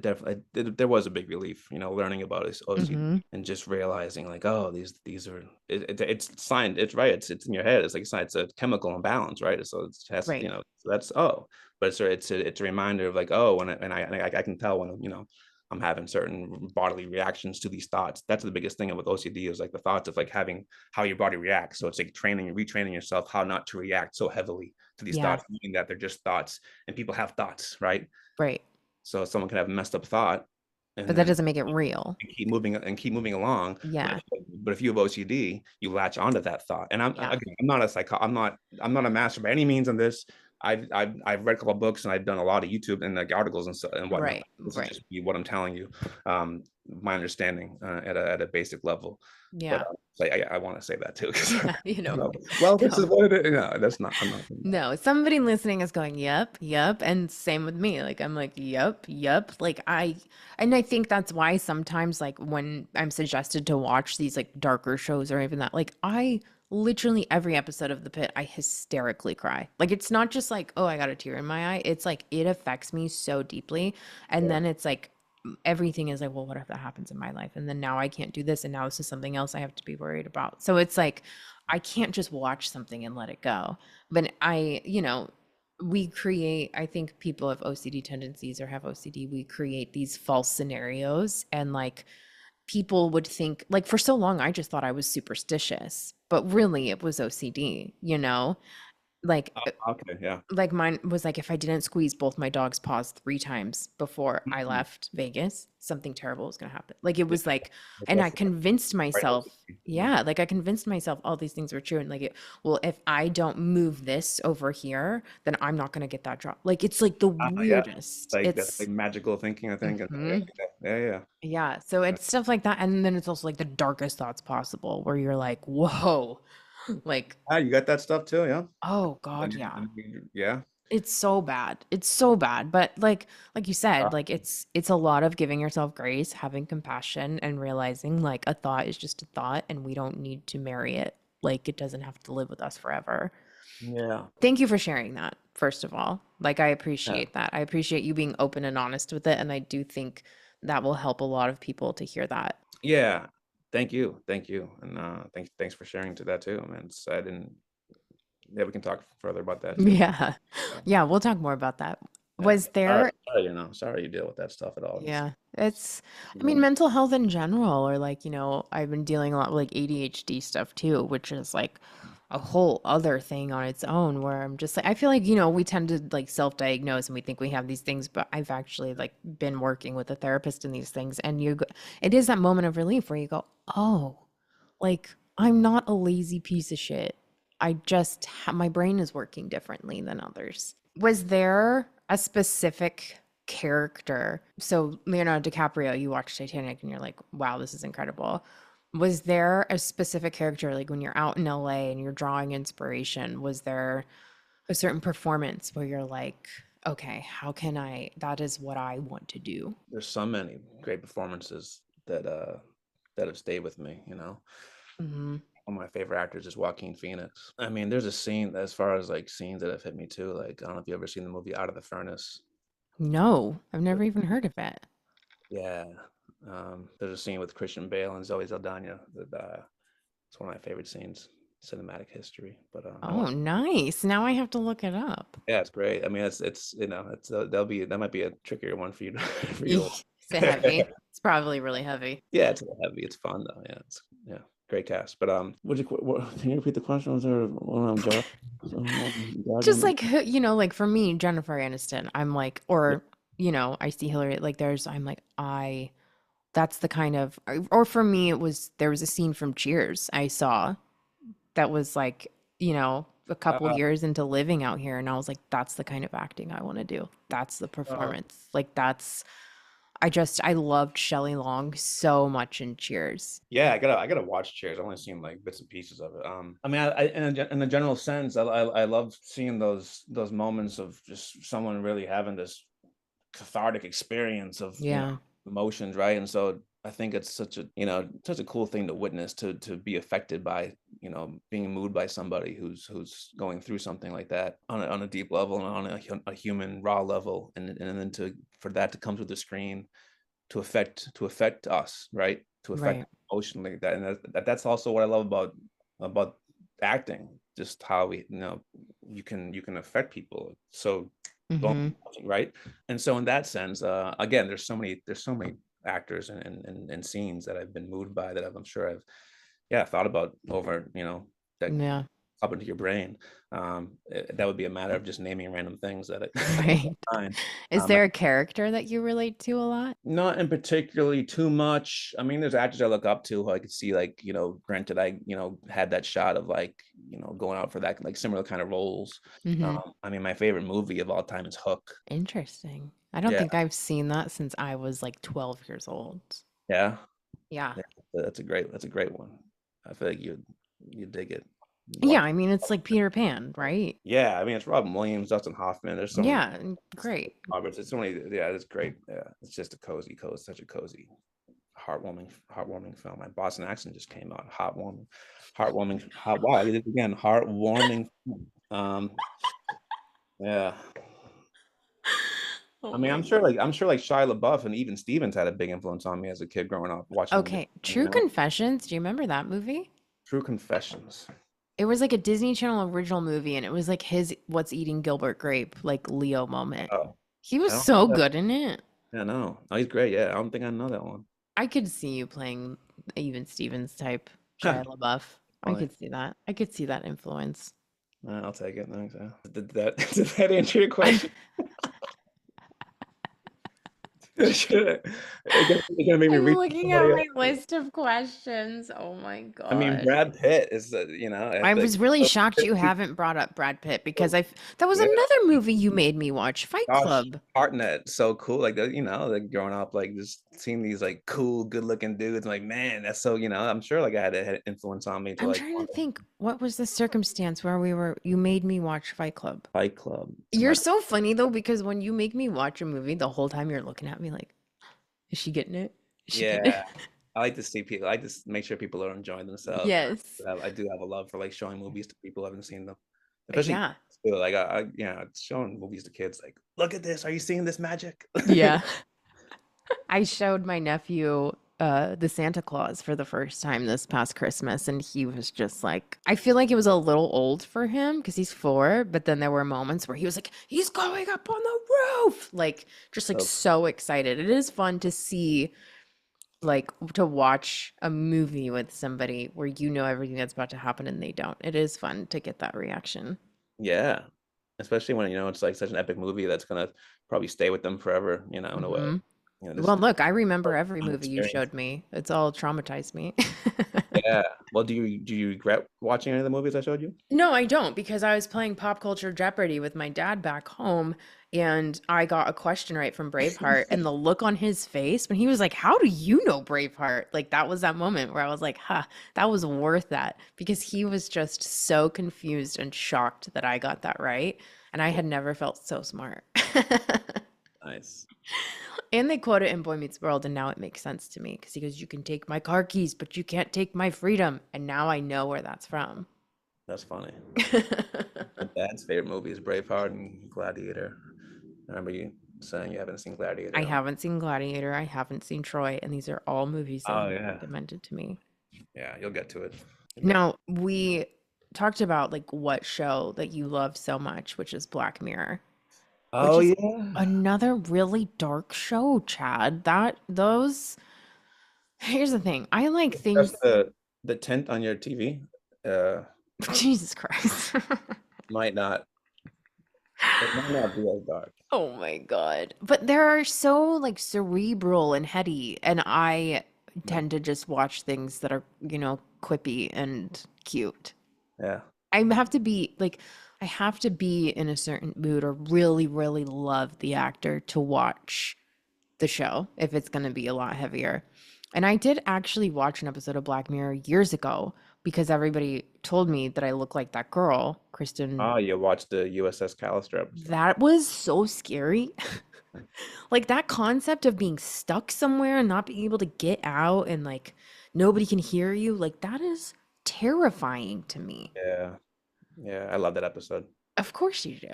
there was a big relief, learning about his OCD Hmm. and just realizing like, oh, these are it's science. It's right. It's in your head. It's like science, a chemical imbalance, right? So it has, Right. so that's, oh, but it's a reminder of like, oh, I can tell when, I'm having certain bodily reactions to these thoughts. That's the biggest thing with OCD is like the thoughts of like having how your body reacts. So it's like retraining yourself how not to react so heavily to these Yeah. thoughts, meaning that they're just thoughts, and people have thoughts, right? Right. So someone can have a messed up thought But and that then doesn't make it real. keep moving along. Yeah. But if you have OCD, you latch onto that thought. And Yeah. I'm not a I'm not a master by any means on this. I've read a couple of books and I've done a lot of YouTube and like articles and whatnot. Right. This is Right. just what I'm telling you, my understanding at a basic level. But Yeah. So I want to say that too. 'Cause Yeah, you know, well, this is no. what it is. No, that's not. I'm not. No, somebody listening is going, yep, yep. And same with me. Like, I'm like, yep, yep. And I think that's why sometimes, like, when I'm suggested to watch these like darker shows or even that, like, I literally every episode of The Pit, I hysterically cry. Like, it's not just like, oh, I got a tear in my eye. It's like, it affects me so deeply. And Yeah. then it's like, everything is like, well, what if that happens in my life? And then now I can't do this. And now this is something else I have to be worried about. So it's like, I can't just watch something and let it go. But we create, I think people have OCD tendencies or have OCD, we create these false scenarios. And like people would think, like for so long, I just thought I was superstitious, but really it was OCD, like Okay. Yeah. like mine was like if I didn't squeeze both my dog's paws 3 times before I Mhm. left Vegas, something terrible was going to happen. Like it Yeah. was like, That's and I also convinced right. myself, Yeah. yeah, like I convinced myself all these things were true. And well, if I don't move this over here, then I'm not going to get that drop. Like it's like the Yeah. weirdest. Like that's like It's, magical thinking, I think. And mhm. yeah. Yeah. Yeah. So it's stuff like that. And then it's also like the darkest thoughts possible where you're like, whoa, like, Ah, you got that stuff too, yeah. oh God, And, yeah. yeah. It's so bad. It's so bad. But like you said, like it's a lot of giving yourself grace, having compassion and realizing like a thought is just a thought and we don't need to marry it. Like it doesn't have to live with us forever. Yeah. Thank you for sharing that, first of all. Like I Yeah. appreciate that. I appreciate you being open and honest with it and I do think that will help a lot of people to hear that. Yeah. Thank you. Thank you. And thanks for sharing to that too, man. I didn't yeah, we can talk further about that too. Yeah. Yeah. Yeah, we'll talk more about that. Yeah. Was there Sorry you deal with that stuff at all. Yeah, it's, I mean, You mental health in general, or like, I've been dealing a lot with like ADHD stuff too, which is like a whole other thing on its own where I'm just like, I feel like, we tend to like self-diagnose and we think we have these things, but I've actually like been working with a therapist in these things. And it is that moment of relief where you go, oh, like I'm not a lazy piece of shit. My brain is working differently than others. Was there a specific character? So Leonardo DiCaprio, you watch Titanic and you're like, wow, this is incredible. Was there a specific character, like when you're out in LA and you're drawing inspiration, was there a certain performance where you're like, okay, that is what I want to do? There's so many great performances that have stayed with me, Hmm. One of my favorite actors is Joaquin Phoenix. I mean, there's a scene as far as like scenes that have hit me too. Like, I don't know if you ever seen the movie Out of the Furnace. No, I've never even heard of it. Yeah. There's a scene with Christian Bale and Zoe Saldana that it's one of my favorite scenes, cinematic history. But I Oh, want nice. Now I have to look it up. yeah, it's great. I mean, it's that might be a trickier one for you to for you Is it heavy? It's probably really heavy. yeah, it's a little heavy. It's fun though. Yeah, great cast. But can you repeat the question? Was there one Just jogging? like, like for me, Jennifer Aniston, I'm like, Yeah. or, I see Hillary, like I'm like, that's the kind of, or for me, there was a scene from Cheers I saw that was like, a couple Uh, years into living out here. And I was like, that's the kind of acting I want to do. That's the uh, performance. Like I loved Shelley Long so much in Cheers. yeah, I gotta watch Cheers. I've only seen like bits and pieces of it. I mean, in a general sense, I love seeing those moments of just someone really having this cathartic experience of Yeah. emotions, right? And so I think it's such a cool thing to witness, to be affected by being moved by somebody who's going through something like that on a deep level and on a human raw level, and then for that to come through the screen to affect us, right? To affect Right. emotionally. That's also what I love about acting, just how you can affect people so Mm-hmm. right. And so in that sense, again, there's so many actors and scenes that I've been moved by that I'm sure I've thought about over that Yeah. up into your brain. That would be a matter of just naming random things that I Right. find. Is there a character that you relate to a lot? Not in particularly too much. I mean, there's actors I look up to who I could see, like, granted, I, had that shot of like, going out for that, like similar kind of roles. Mm-hmm. I mean, my favorite movie of all time is Hook. Interesting. I don't Yeah. think I've seen that since I was like 12 years old. Yeah. Yeah. Yeah. That's a great one. I feel like you dig it. Yeah, I mean, it's like Peter Pan, right? Yeah, I mean, it's Robin Williams, Dustin Hoffman. There's so many. Yeah, great. Roberts. It's so many. Yeah, it's great. Yeah, it's just a such a cozy, heartwarming film. My Boston accent just came out. Heartwarming. Wow, I did it again. Heartwarming. Um, yeah. Oh I mean, my I'm sure like Shia LaBeouf and even Stevens had a big influence on me as a kid growing up watching them. Okay, You True know, Confessions. Do you remember that movie? True Confessions. It was like a Disney Channel original movie, and it was like his "What's Eating Gilbert Grape" like Leo moment. Oh, He was I don't know so that. good in it. Yeah, no, oh, he's great. Yeah, I don't think I know that one. I could see you playing even Stevens type Shia LaBeouf. I Funny. could see that. I could see that influence. I'll take it. Thanks. Yeah. Did that answer your question? You're gonna make me I'm read looking at somebody my else. list of questions. Oh my I mean, God. Brad Pitt is, I I think, was really shocked you haven't brought up Brad Pitt because that was yeah, another movie you made me watch, Fight gosh, Club. Hartnett, so cool. Like, like growing up, like just seeing these like cool, good-looking dudes. Like, man, that's so, I'm sure like I had an influence on me to I'm like trying to think, what was the circumstance where you made me watch Fight Club? Fight Club. You're so funny though, because when you make me watch a movie, the whole time you're looking at me like, is she getting it? Is she getting Yeah, it? I like to see people. I like to make sure people are enjoying themselves. Yes. I do have a love for like showing movies to people who haven't seen them, especially Yeah. like showing movies to kids. Like, look at this. Are you seeing this magic? Yeah. I showed my nephew the Santa Claus for the first time this past Christmas, and he was just like, I feel like it was a little old for him because he's 4, but then there were moments where he was like, he's going up on the roof, like just like So, so excited. It is fun to see, like to watch a movie with somebody where you know everything that's about to happen and they don't. It is fun to get that reaction. yeah, especially when it's like such an epic movie that's gonna probably stay with them forever. In a way. Hmm. This Well, look, I remember every movie you experience. showed me. It's all traumatized me. Yeah. Well, do you regret watching any of the movies I showed you? No, I don't, because I was playing Pop Culture Jeopardy with my dad back home, and I got a question right from Braveheart, and the look on his face when he was like, "How do you know Braveheart?" Like that was that moment where I was like, "Huh, that was worth that," because he was just so confused and shocked that I got that right, and I had never felt so smart. Nice. And they quote it in Boy Meets World, and now it makes sense to me because he goes, "You can take my car keys, but you can't take my freedom," and now I know where that's from. That's funny. My dad's favorite movie is Braveheart and Gladiator. I remember you saying you haven't seen I Gladiator. haven't seen Gladiator. I haven't seen Troy, and these are all movies that Oh you yeah. recommended to me. Yeah, you'll get to it. Now, we talked about like what show that you love so much, which is Black Mirror, which Oh is yeah. another really dark show, Chad. Here's the thing. I like That's things. the tint on your TV. Jesus Christ. Might not. It might not be as dark. Oh my God. But they're so like cerebral and heady, and I tend to just watch things that are, quippy and cute. Yeah. I have to be in a certain mood or really, really love the actor to watch the show if it's going to be a lot heavier. And I did actually watch an episode of Black Mirror years ago because everybody told me that I look like that girl, Kristen. Oh, you watched the USS Callister episode. That was so scary. Like that concept of being stuck somewhere and not being able to get out and like nobody can hear you, like that is terrifying to me. Yeah. Yeah, I love that episode. Of course you do.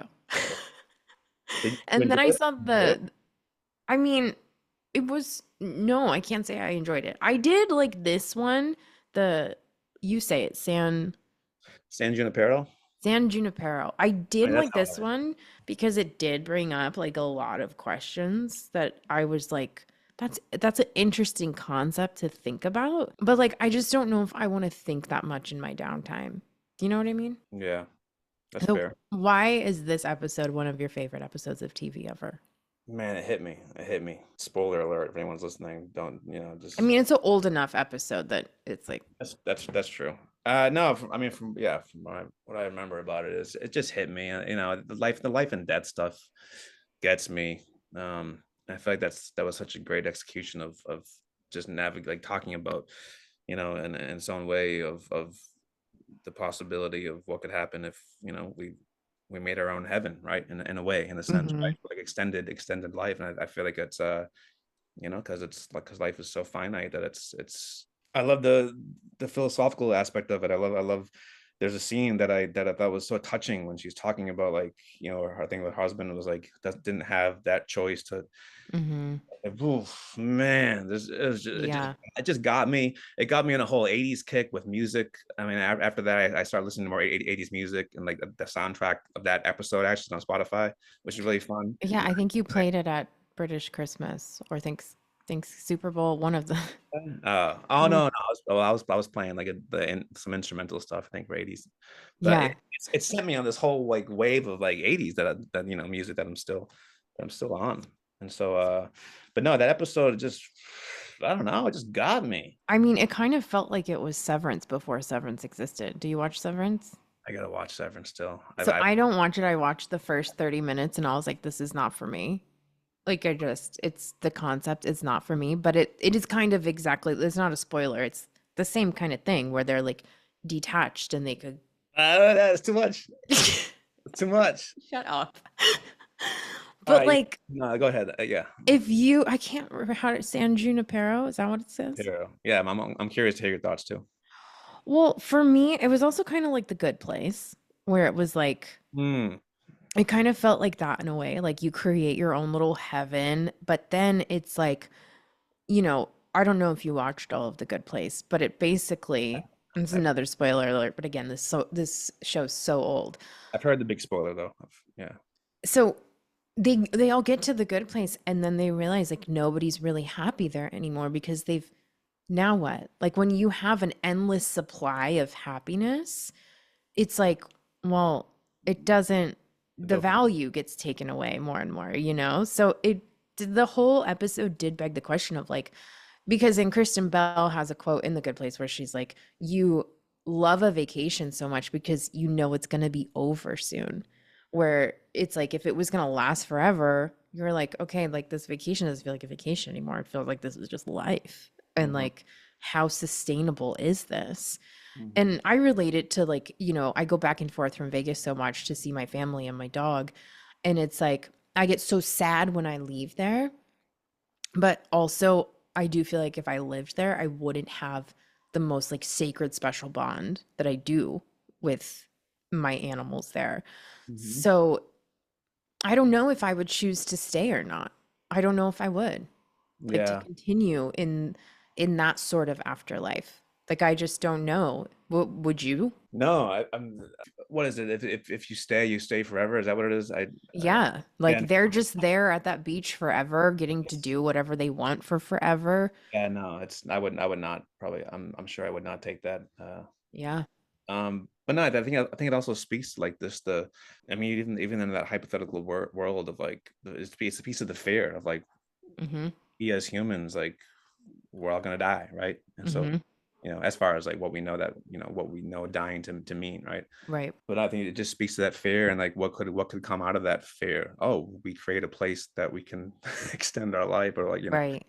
Did you And then enjoy I it? saw I mean, it was, no, I can't say I enjoyed it. I did like this one, you say it, San Junipero? San Junipero. I I did mean, that's like how this one because it did bring up like a lot of questions that I was like, that's an interesting concept to think about. But like I just don't know if I want to think that much in my downtime. Do you know what I mean? Yeah, that's So fair. why is this episode one of your favorite episodes of TV ever? Man, it hit me. It hit me. Spoiler alert, if anyone's listening, don't, I just mean, it's an old enough episode that it's like, that's true. No, I mean, from what I remember about it is it just hit me. The life and death stuff gets me. I feel like that was such a great execution of just navigate, like talking about in its own way of the possibility of what could happen if, we made our own heaven, right? In a way, in a sense, Hmm. right? Like extended life. And I feel like it's because it's like, because life is so finite that it's I love the philosophical aspect of it. I love there's a scene that I thought was so touching when she's talking about, like, her thing with her husband was like, that didn't have that choice to, Hmm. like, oof, man, this is just, Yeah. it just got me. It got me on a whole 80s kick with music. I mean, after that, I started listening to more 80s music, and like the soundtrack of that episode actually is on Spotify, which is really fun. Yeah, I think you played it at British Christmas or thinks Super Bowl, one of the Oh Yeah. no, no, I was playing like some instrumental stuff, I think, for 80s, but Yeah. it sent me on this whole like wave of like 80s that music that I'm still on, and so but no, that episode just, I don't know, it just got me. I mean, it kind of felt like it was Severance before Severance existed. Do you watch Severance? I gotta watch Severance still. So I don't watch it. I watched the first 30 minutes and I was like, this is not for me. Like it's the concept is not for me, but it is kind of exactly, it's not a spoiler. It's the same kind of thing where they're like detached and they could That's too much. Too much. shut up. All But right, like no, go ahead. Yeah, if you I can't remember how to San Junipero, is that what it says? Hero. Yeah, I'm curious to hear your thoughts too. Well, for me, it was also kind of like The Good Place, where it was like Hmm. it kind of felt like that in a way. Like you create your own little heaven, but then it's like, I don't know if you watched all of The Good Place, but it basically, and it's another spoiler alert, but again, this show's so old. I've heard the big spoiler though. Yeah. So they all get to the good place and then they realize like nobody's really happy there anymore because they've now what? Like when you have an endless supply of happiness, it's like, well, it doesn't, The the dopamine. value gets taken away more and more, you know? So the whole episode did beg the question of like, because then Kristen Bell has a quote in The Good Place where she's like, you love a vacation so much because you know it's going to be over soon. Where it's like, if it was going to last forever, you're like, okay, like this vacation doesn't feel like a vacation anymore. It feels like this is just life. And Mhm, like, how sustainable is this? mhm. And I relate it to like, I go back and forth from Vegas so much to see my family and my dog. And it's like, I get so sad when I leave there. But also, I do feel like if I lived there, I wouldn't have the most like sacred special bond that I do with my animals there. Mhm. So I don't know if I would choose to stay or not. I don't know if I would like to Yeah. continue in that sort of afterlife. Like I just don't know. Would you? No, I'm. What is it? If you stay forever. Is that what it is? Yeah, Yeah, like they're just there at that beach forever, getting to it's, do whatever they want for forever. yeah, no, it's. I would not probably. I'm sure I would not take that. Yeah. But no, I think it also speaks to like this. I mean, even in that hypothetical world of like, it's a piece of the fear of like, Mhm. we as humans, like, we're all gonna die, right? And so, Mhm. as far as like what we know dying to mean, right? Right. But I think it just speaks to that fear, and like what could come out of that fear. Oh, we create a place that we can extend our life, or like, Right.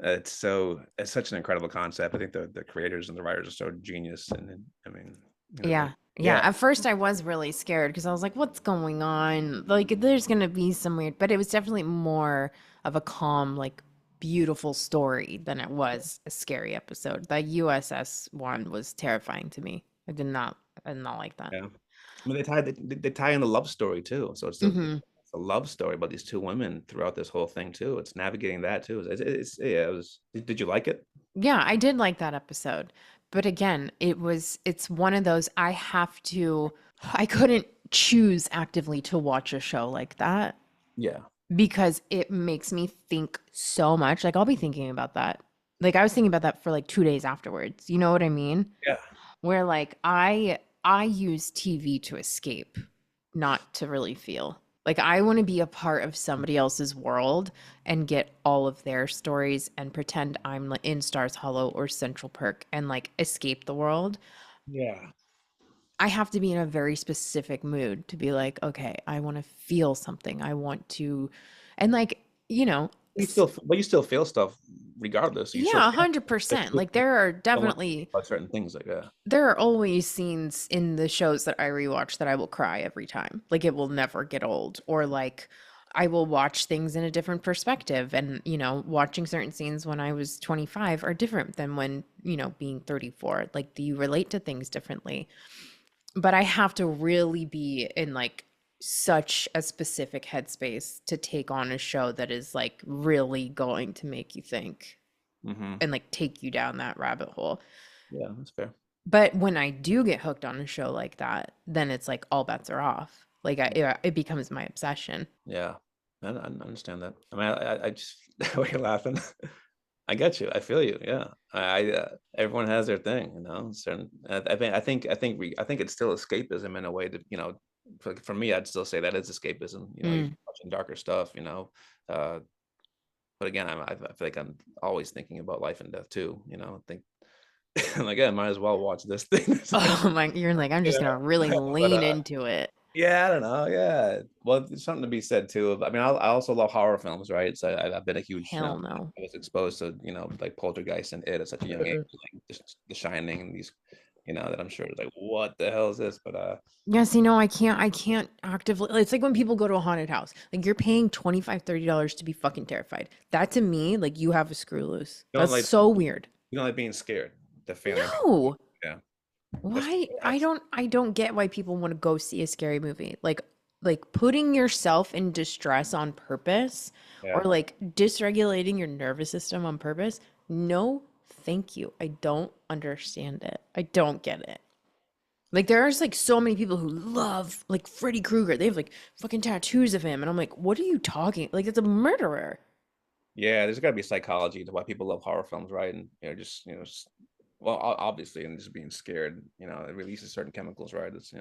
it's such an incredible concept. I think the creators and the writers are so genius, and I mean, Yeah. like, Yeah. yeah, At first I was really scared because I was like, what's going on? Like there's gonna be some weird, but it was definitely more of a calm, like beautiful story than it was a scary episode. The USS one was terrifying to me. I did not like that. yeah. I mean, they tie in the love story too. So Hmm. it's a love story about these two women throughout this whole thing too. It's navigating that too. Yeah. It was. Did you like it? Yeah, I did like that episode. But again, it's one of those I couldn't choose actively to watch a show like that Yeah. because it makes me think so much. Like I'll be thinking about that. Like I was thinking about that for like 2 days afterwards. You know what I mean? Yeah. Where like I use TV to escape, not to really feel. Like I want to be a part of somebody else's world and get all of their stories and pretend I'm like in Stars Hollow or Central Perk and like escape the world. Yeah. I have to be in a very specific mood to be like, okay, I want to feel something. I want to, and like, but you still feel stuff regardless. You still Yeah, feel 100%. Like there are definitely about certain things like that. there are always scenes in the shows that I rewatch that I will cry every time. Like it will never get old. Or like I will watch things in a different perspective. And, watching certain scenes when I was 25 are different than when, being 34. Like, do you relate to things differently? But I have to really be in like such a specific headspace to take on a show that is like really going to make you think and like take you down that rabbit hole. Yeah, that's fair. But when I do get hooked on a show like that, then it's like all bets are off. Like it becomes my obsession. Yeah, I understand that. I mean, I just why you're laughing. I get you. I feel you. Yeah, everyone has their thing, Certain. I think it's still escapism in a way that for me, I'd still say that is escapism. You're watching darker stuff. But again, I feel like I'm always thinking about life and death too. I think like, yeah, might as well watch this thing. Oh my, you're like, I'm just gonna really lean into it. Yeah, I don't know. Yeah, well, there's something to be said too. I mean, I also love horror films, right? So I've been a huge. Hell no. I was exposed to like Poltergeist and It at such a young age, like just The Shining and these, that I'm sure like, what the hell is this? But yes, I can't actively. It's like when people go to a haunted house, like you're paying $25-$30 to be fucking terrified. That to me, like you have a screw loose. That's like, so weird. You don't like being scared. The feeling. No. Yeah. Why? I don't get why people want to go see a scary movie. Like putting yourself in distress on purpose or like dysregulating your nervous system on purpose. No, thank you. I don't understand it. I don't get it. Like there's like so many people who love like Freddy Krueger. They have like fucking tattoos of him. And I'm like, what are you talking? Like it's a murderer. Yeah, there's gotta be psychology to why people love horror films, right? And well, obviously, and just being scared, it releases certain chemicals, right? It's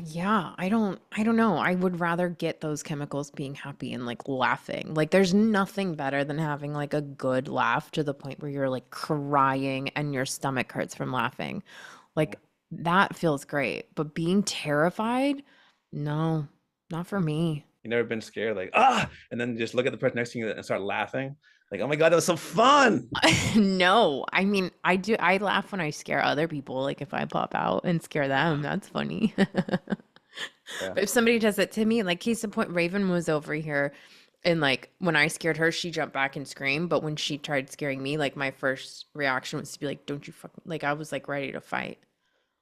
Yeah, I don't know. I would rather get those chemicals being happy and like laughing. Like there's nothing better than having like a good laugh to the point where you're like crying and your stomach hurts from laughing. Like that feels great. But being terrified, no, not for me. You never been scared, like, and then just look at the person next to you and start laughing. Like, oh my God, that was so fun. No, I mean, I do. I laugh when I scare other people. Like if I pop out and scare them, that's funny. But if somebody does it to me, like case in point, Raven was over here and like when I scared her, she jumped back and screamed. But when she tried scaring me, like my first reaction was to be like, don't you fucking, like I was like ready to fight.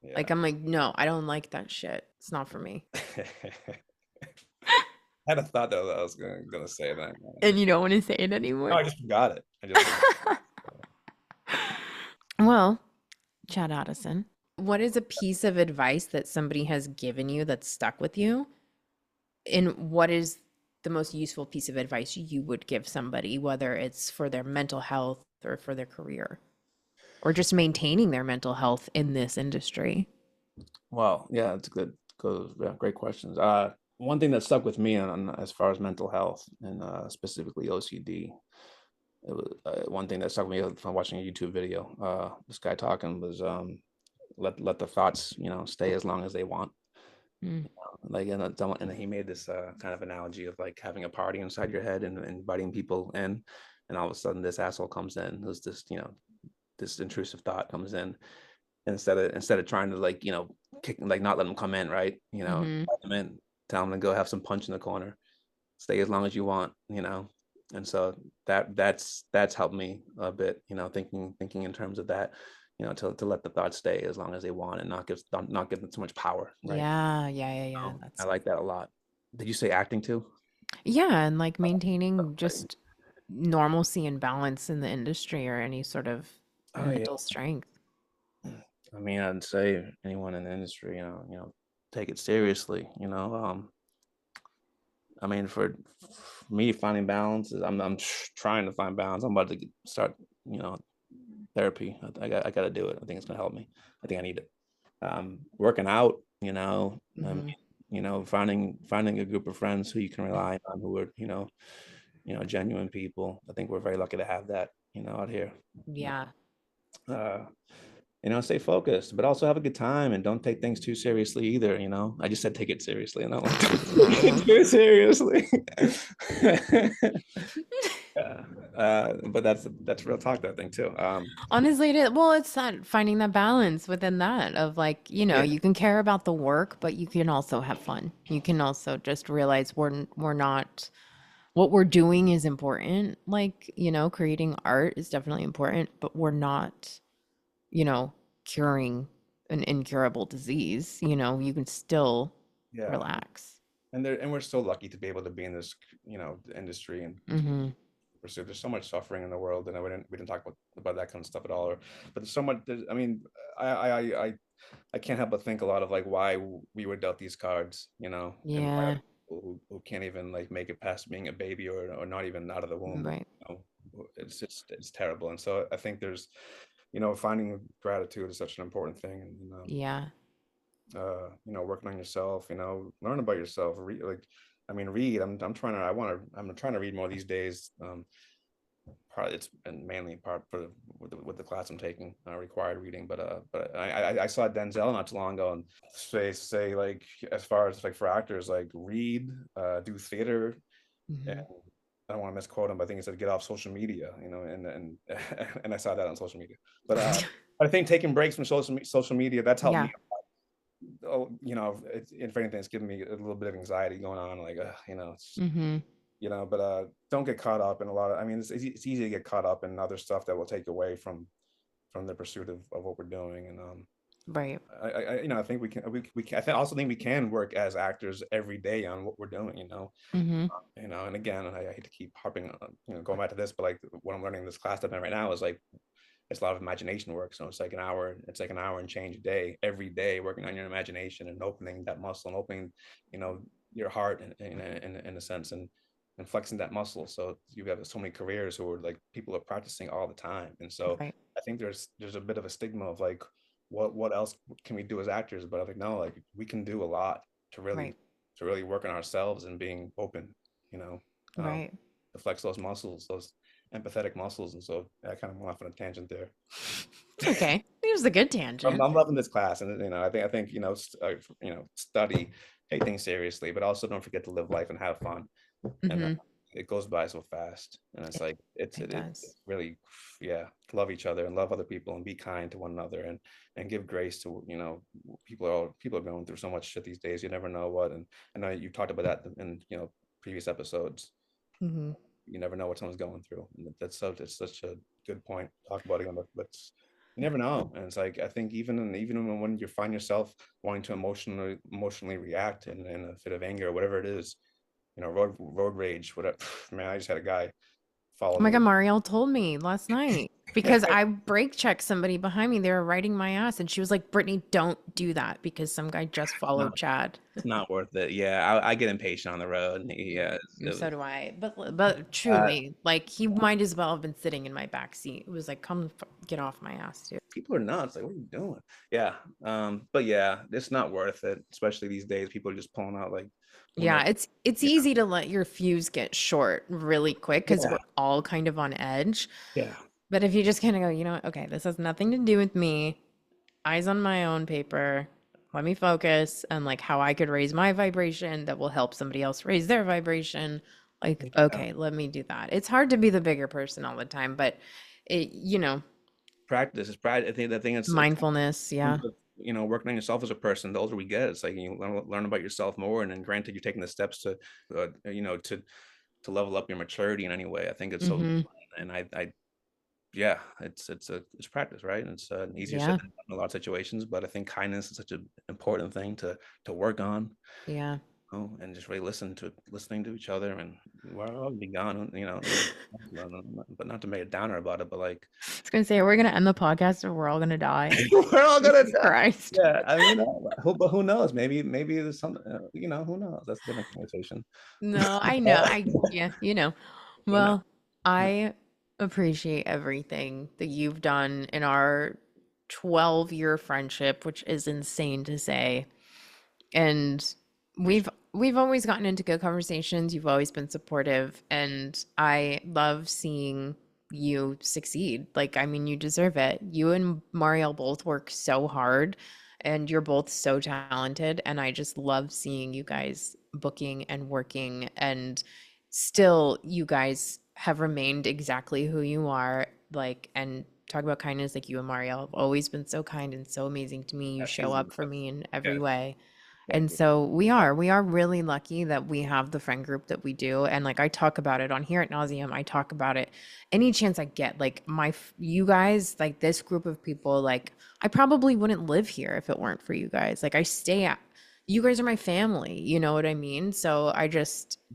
Yeah. Like I'm like, no, I don't like that shit. It's not for me. I had a thought though that I was gonna say that. And you don't want to say it anymore? No, I just forgot it. Well, Chad Addison, what is a piece of advice that somebody has given you that stuck with you? And what is the most useful piece of advice you would give somebody, whether it's for their mental health or for their career? Or just maintaining their mental health in this industry? Well, yeah, it's good. Great questions. One thing that stuck with me on as far as mental health and specifically OCD, it was one thing that stuck with me from watching a YouTube video. This guy talking was let the thoughts stay as long as they want. Like and he made this kind of analogy of like having a party inside your head and inviting people in, and all of a sudden this asshole comes in. There's this this intrusive thought comes in. Instead of trying to like kick, like not let them come in, right? Let them in, tell them to go have some punch in the corner, stay as long as you want, and so that's helped me a bit, thinking in terms of that, to let the thoughts stay as long as they want and not give them so much power, right? Yeah. I like that a lot. Did you say acting too? Yeah, and like maintaining just normalcy and balance in the industry or any sort of mental strength. I mean, I'd say anyone in the industry, take it seriously. I mean, for me, finding balance is I'm trying to find balance. I'm about to start, therapy. I got to do it. I think it's gonna help me. I think I need it. Working out, finding a group of friends who you can rely on, who are, genuine people. I think we're very lucky to have that, out here. Yeah. Stay focused, but also have a good time and don't take things too seriously either. I just said take it seriously and not like too seriously. But that's real talk, I think too. Honestly, well, it's that finding that balance within that of like, Yeah, you can care about the work, but you can also have fun. You can also just realize we're not what we're doing is important. Like, creating art is definitely important, but we're not, you know, curing an incurable disease. You can still yeah. relax. And we're so lucky to be able to be in this, industry and to Mm-hmm. pursue. There's so much suffering in the world, and we didn't talk about that kind of stuff at all. But there's so much. I mean, I can't help but think a lot of like why we were dealt these cards, and why Yeah. other people who can't even like make it past being a baby or not even out of the womb. Right. It's terrible. And so I think there's, finding gratitude is such an important thing, and Yeah. working on yourself, learn about yourself, read like. I mean, read. I'm trying to read more these days. Part it's been mainly part for with the class I'm taking, required reading. But I saw Denzel not too long ago and say like as far as like for actors like read, do theater, and Mm-hmm. I don't want to misquote him, but I think he said get off social media, and and I saw that on social media. But I think taking breaks from social media that's helped Yeah. me. Oh, if anything, it's given me a little bit of anxiety going on, like it's Mm-hmm. but don't get caught up in a lot of. I mean, it's easy to get caught up in other stuff that will take away from the pursuit of what we're doing. And Right. I think we can. Also think we can work as actors every day on what we're doing. Mm-hmm. And again, I hate to keep harping on, going back to this, but like what I'm learning in this class that I'm in right now is like it's a lot of imagination work. So it's like an hour and change a day, every day, working on your imagination and opening that muscle and opening, your heart in a sense, and flexing that muscle. So you have so many careers who are like people are practicing all the time. And so Right. I think there's a bit of a stigma of like, what else can we do as actors? But I think no, like we can do a lot to really Right. to really work on ourselves and being open, you know, um, Right. to flex those muscles, those empathetic muscles. And so I kind of went off on a tangent there. It's okay. It was a good tangent. I'm loving this class, and I think study, take things seriously, but also don't forget to live life and have fun. And Mm-hmm. it goes by so fast, and it's It, like it it's does. really, yeah, love each other and love other people and be kind to one another and give grace to people are going through so much shit these days. You never know what, and I know you talked about that in previous episodes. Mm-hmm. You never know what someone's going through, and it's such a good point to talk about again. But you never know, and it's like I think even when you find yourself wanting to emotionally react in a fit of anger or whatever it is, road rage, whatever. Man, I just had a guy follow Oh my me. God, Marielle told me last night because I brake checked somebody behind me. They were riding my ass, and she was like, "Brittany, don't do that because some guy just No, followed Chad." it's not worth it. Yeah, I get impatient on the road. Yeah, And it so was. do I. But Uh, truly, like he might as well have been sitting in my back seat. It was like, come get off my ass, dude. People are nuts. Like, what are you doing? Yeah. But yeah, it's not worth it, especially these days. People are just pulling out like who knows. Yeah, it's Yeah. easy to let your fuse get short really quick because Yeah. we're all kind of on edge. Yeah. But if you just kind of go, you know what? Okay, this has nothing to do with me. Eyes on my own paper. Let me focus on like how I could raise my vibration that will help somebody else raise their vibration. Like, Yeah. okay, let me do that. It's hard to be the bigger person all the time, but Practice is practice. I think the thing it mindfulness, comes yeah. with, working on yourself as a person. The older we get, it's like you learn about yourself more. And then granted, you're taking the steps to, to level up your maturity in any way. I think it's so, Mm-hmm. and yeah, it's practice, right? And it's easier said Yeah. than done in a lot of situations, but I think kindness is such an important thing to work on. Yeah. And just really listening to each other, and well, I'll be gone, but not to make a downer about it, but like I was gonna say, we're gonna end the podcast or we're all gonna die. we're all gonna Jesus die. Christ. Yeah, I mean, but who knows? Maybe there's something, who knows? That's a different conversation. No, I know. Yeah, But no, Well, I appreciate everything that you've done in our 12-year friendship, which is insane to say. And we've always gotten into good conversations. You've always been supportive, and I love seeing you succeed. Like, I mean, you deserve it. You and Mariel both work so hard, and you're both so talented, and I just love seeing you guys booking and working, and still you guys have remained exactly who you are, like, and talk about kindness, like you and Mario have always been so kind and so amazing to me. You Yeah, show she's the up for best. me in Yeah, every way. thank And you. so we are really lucky that we have the friend group that we do. And like I talk about it on here at nauseum. I talk about it any chance I get. Like you guys, like this group of people, like I probably wouldn't live here if it weren't for you guys. Like you guys are my family, you know what I mean? So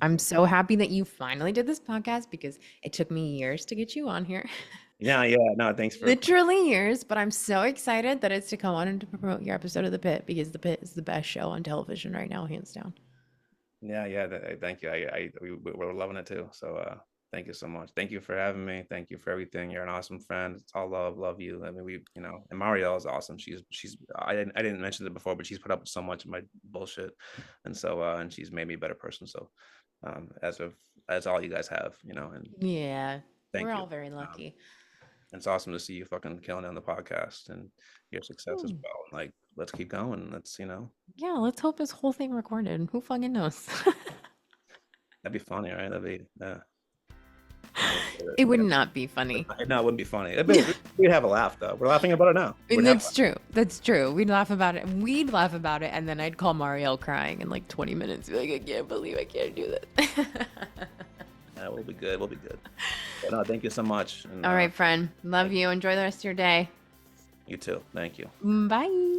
I'm so happy that you finally did this podcast because it took me years to get you on here. Yeah, no, thanks for. Literally years, but I'm so excited that it's to come on and to promote your episode of The Pit because The Pit is the best show on television right now, hands down. Yeah, thank you. We're loving it too. So thank you so much. Thank you for having me. Thank you for everything. You're an awesome friend. It's all love you. I mean, and Marielle is awesome. I didn't mention it before, but she's put up with so much of my bullshit, and so and she's made me a better person. So as all you guys have, and Yeah, thank we're you. all very lucky. It's awesome to see you fucking killing it on the podcast and your success as Ooh. well. Like, let's keep going. Yeah, let's hope this whole thing recorded. Who fucking knows? That'd be funny, right? Yeah. It would not be funny. No, it wouldn't be funny. We'd have a laugh though. We're laughing about it now. That's true. That's true. We'd laugh about it. And then I'd call Marielle crying in like 20 minutes. Be like, I can't believe I can't do that. Yeah, we'll be good. But no, thank you so much. And, All right, friend. Love you. Enjoy the rest of your day. You too. Thank you. Bye.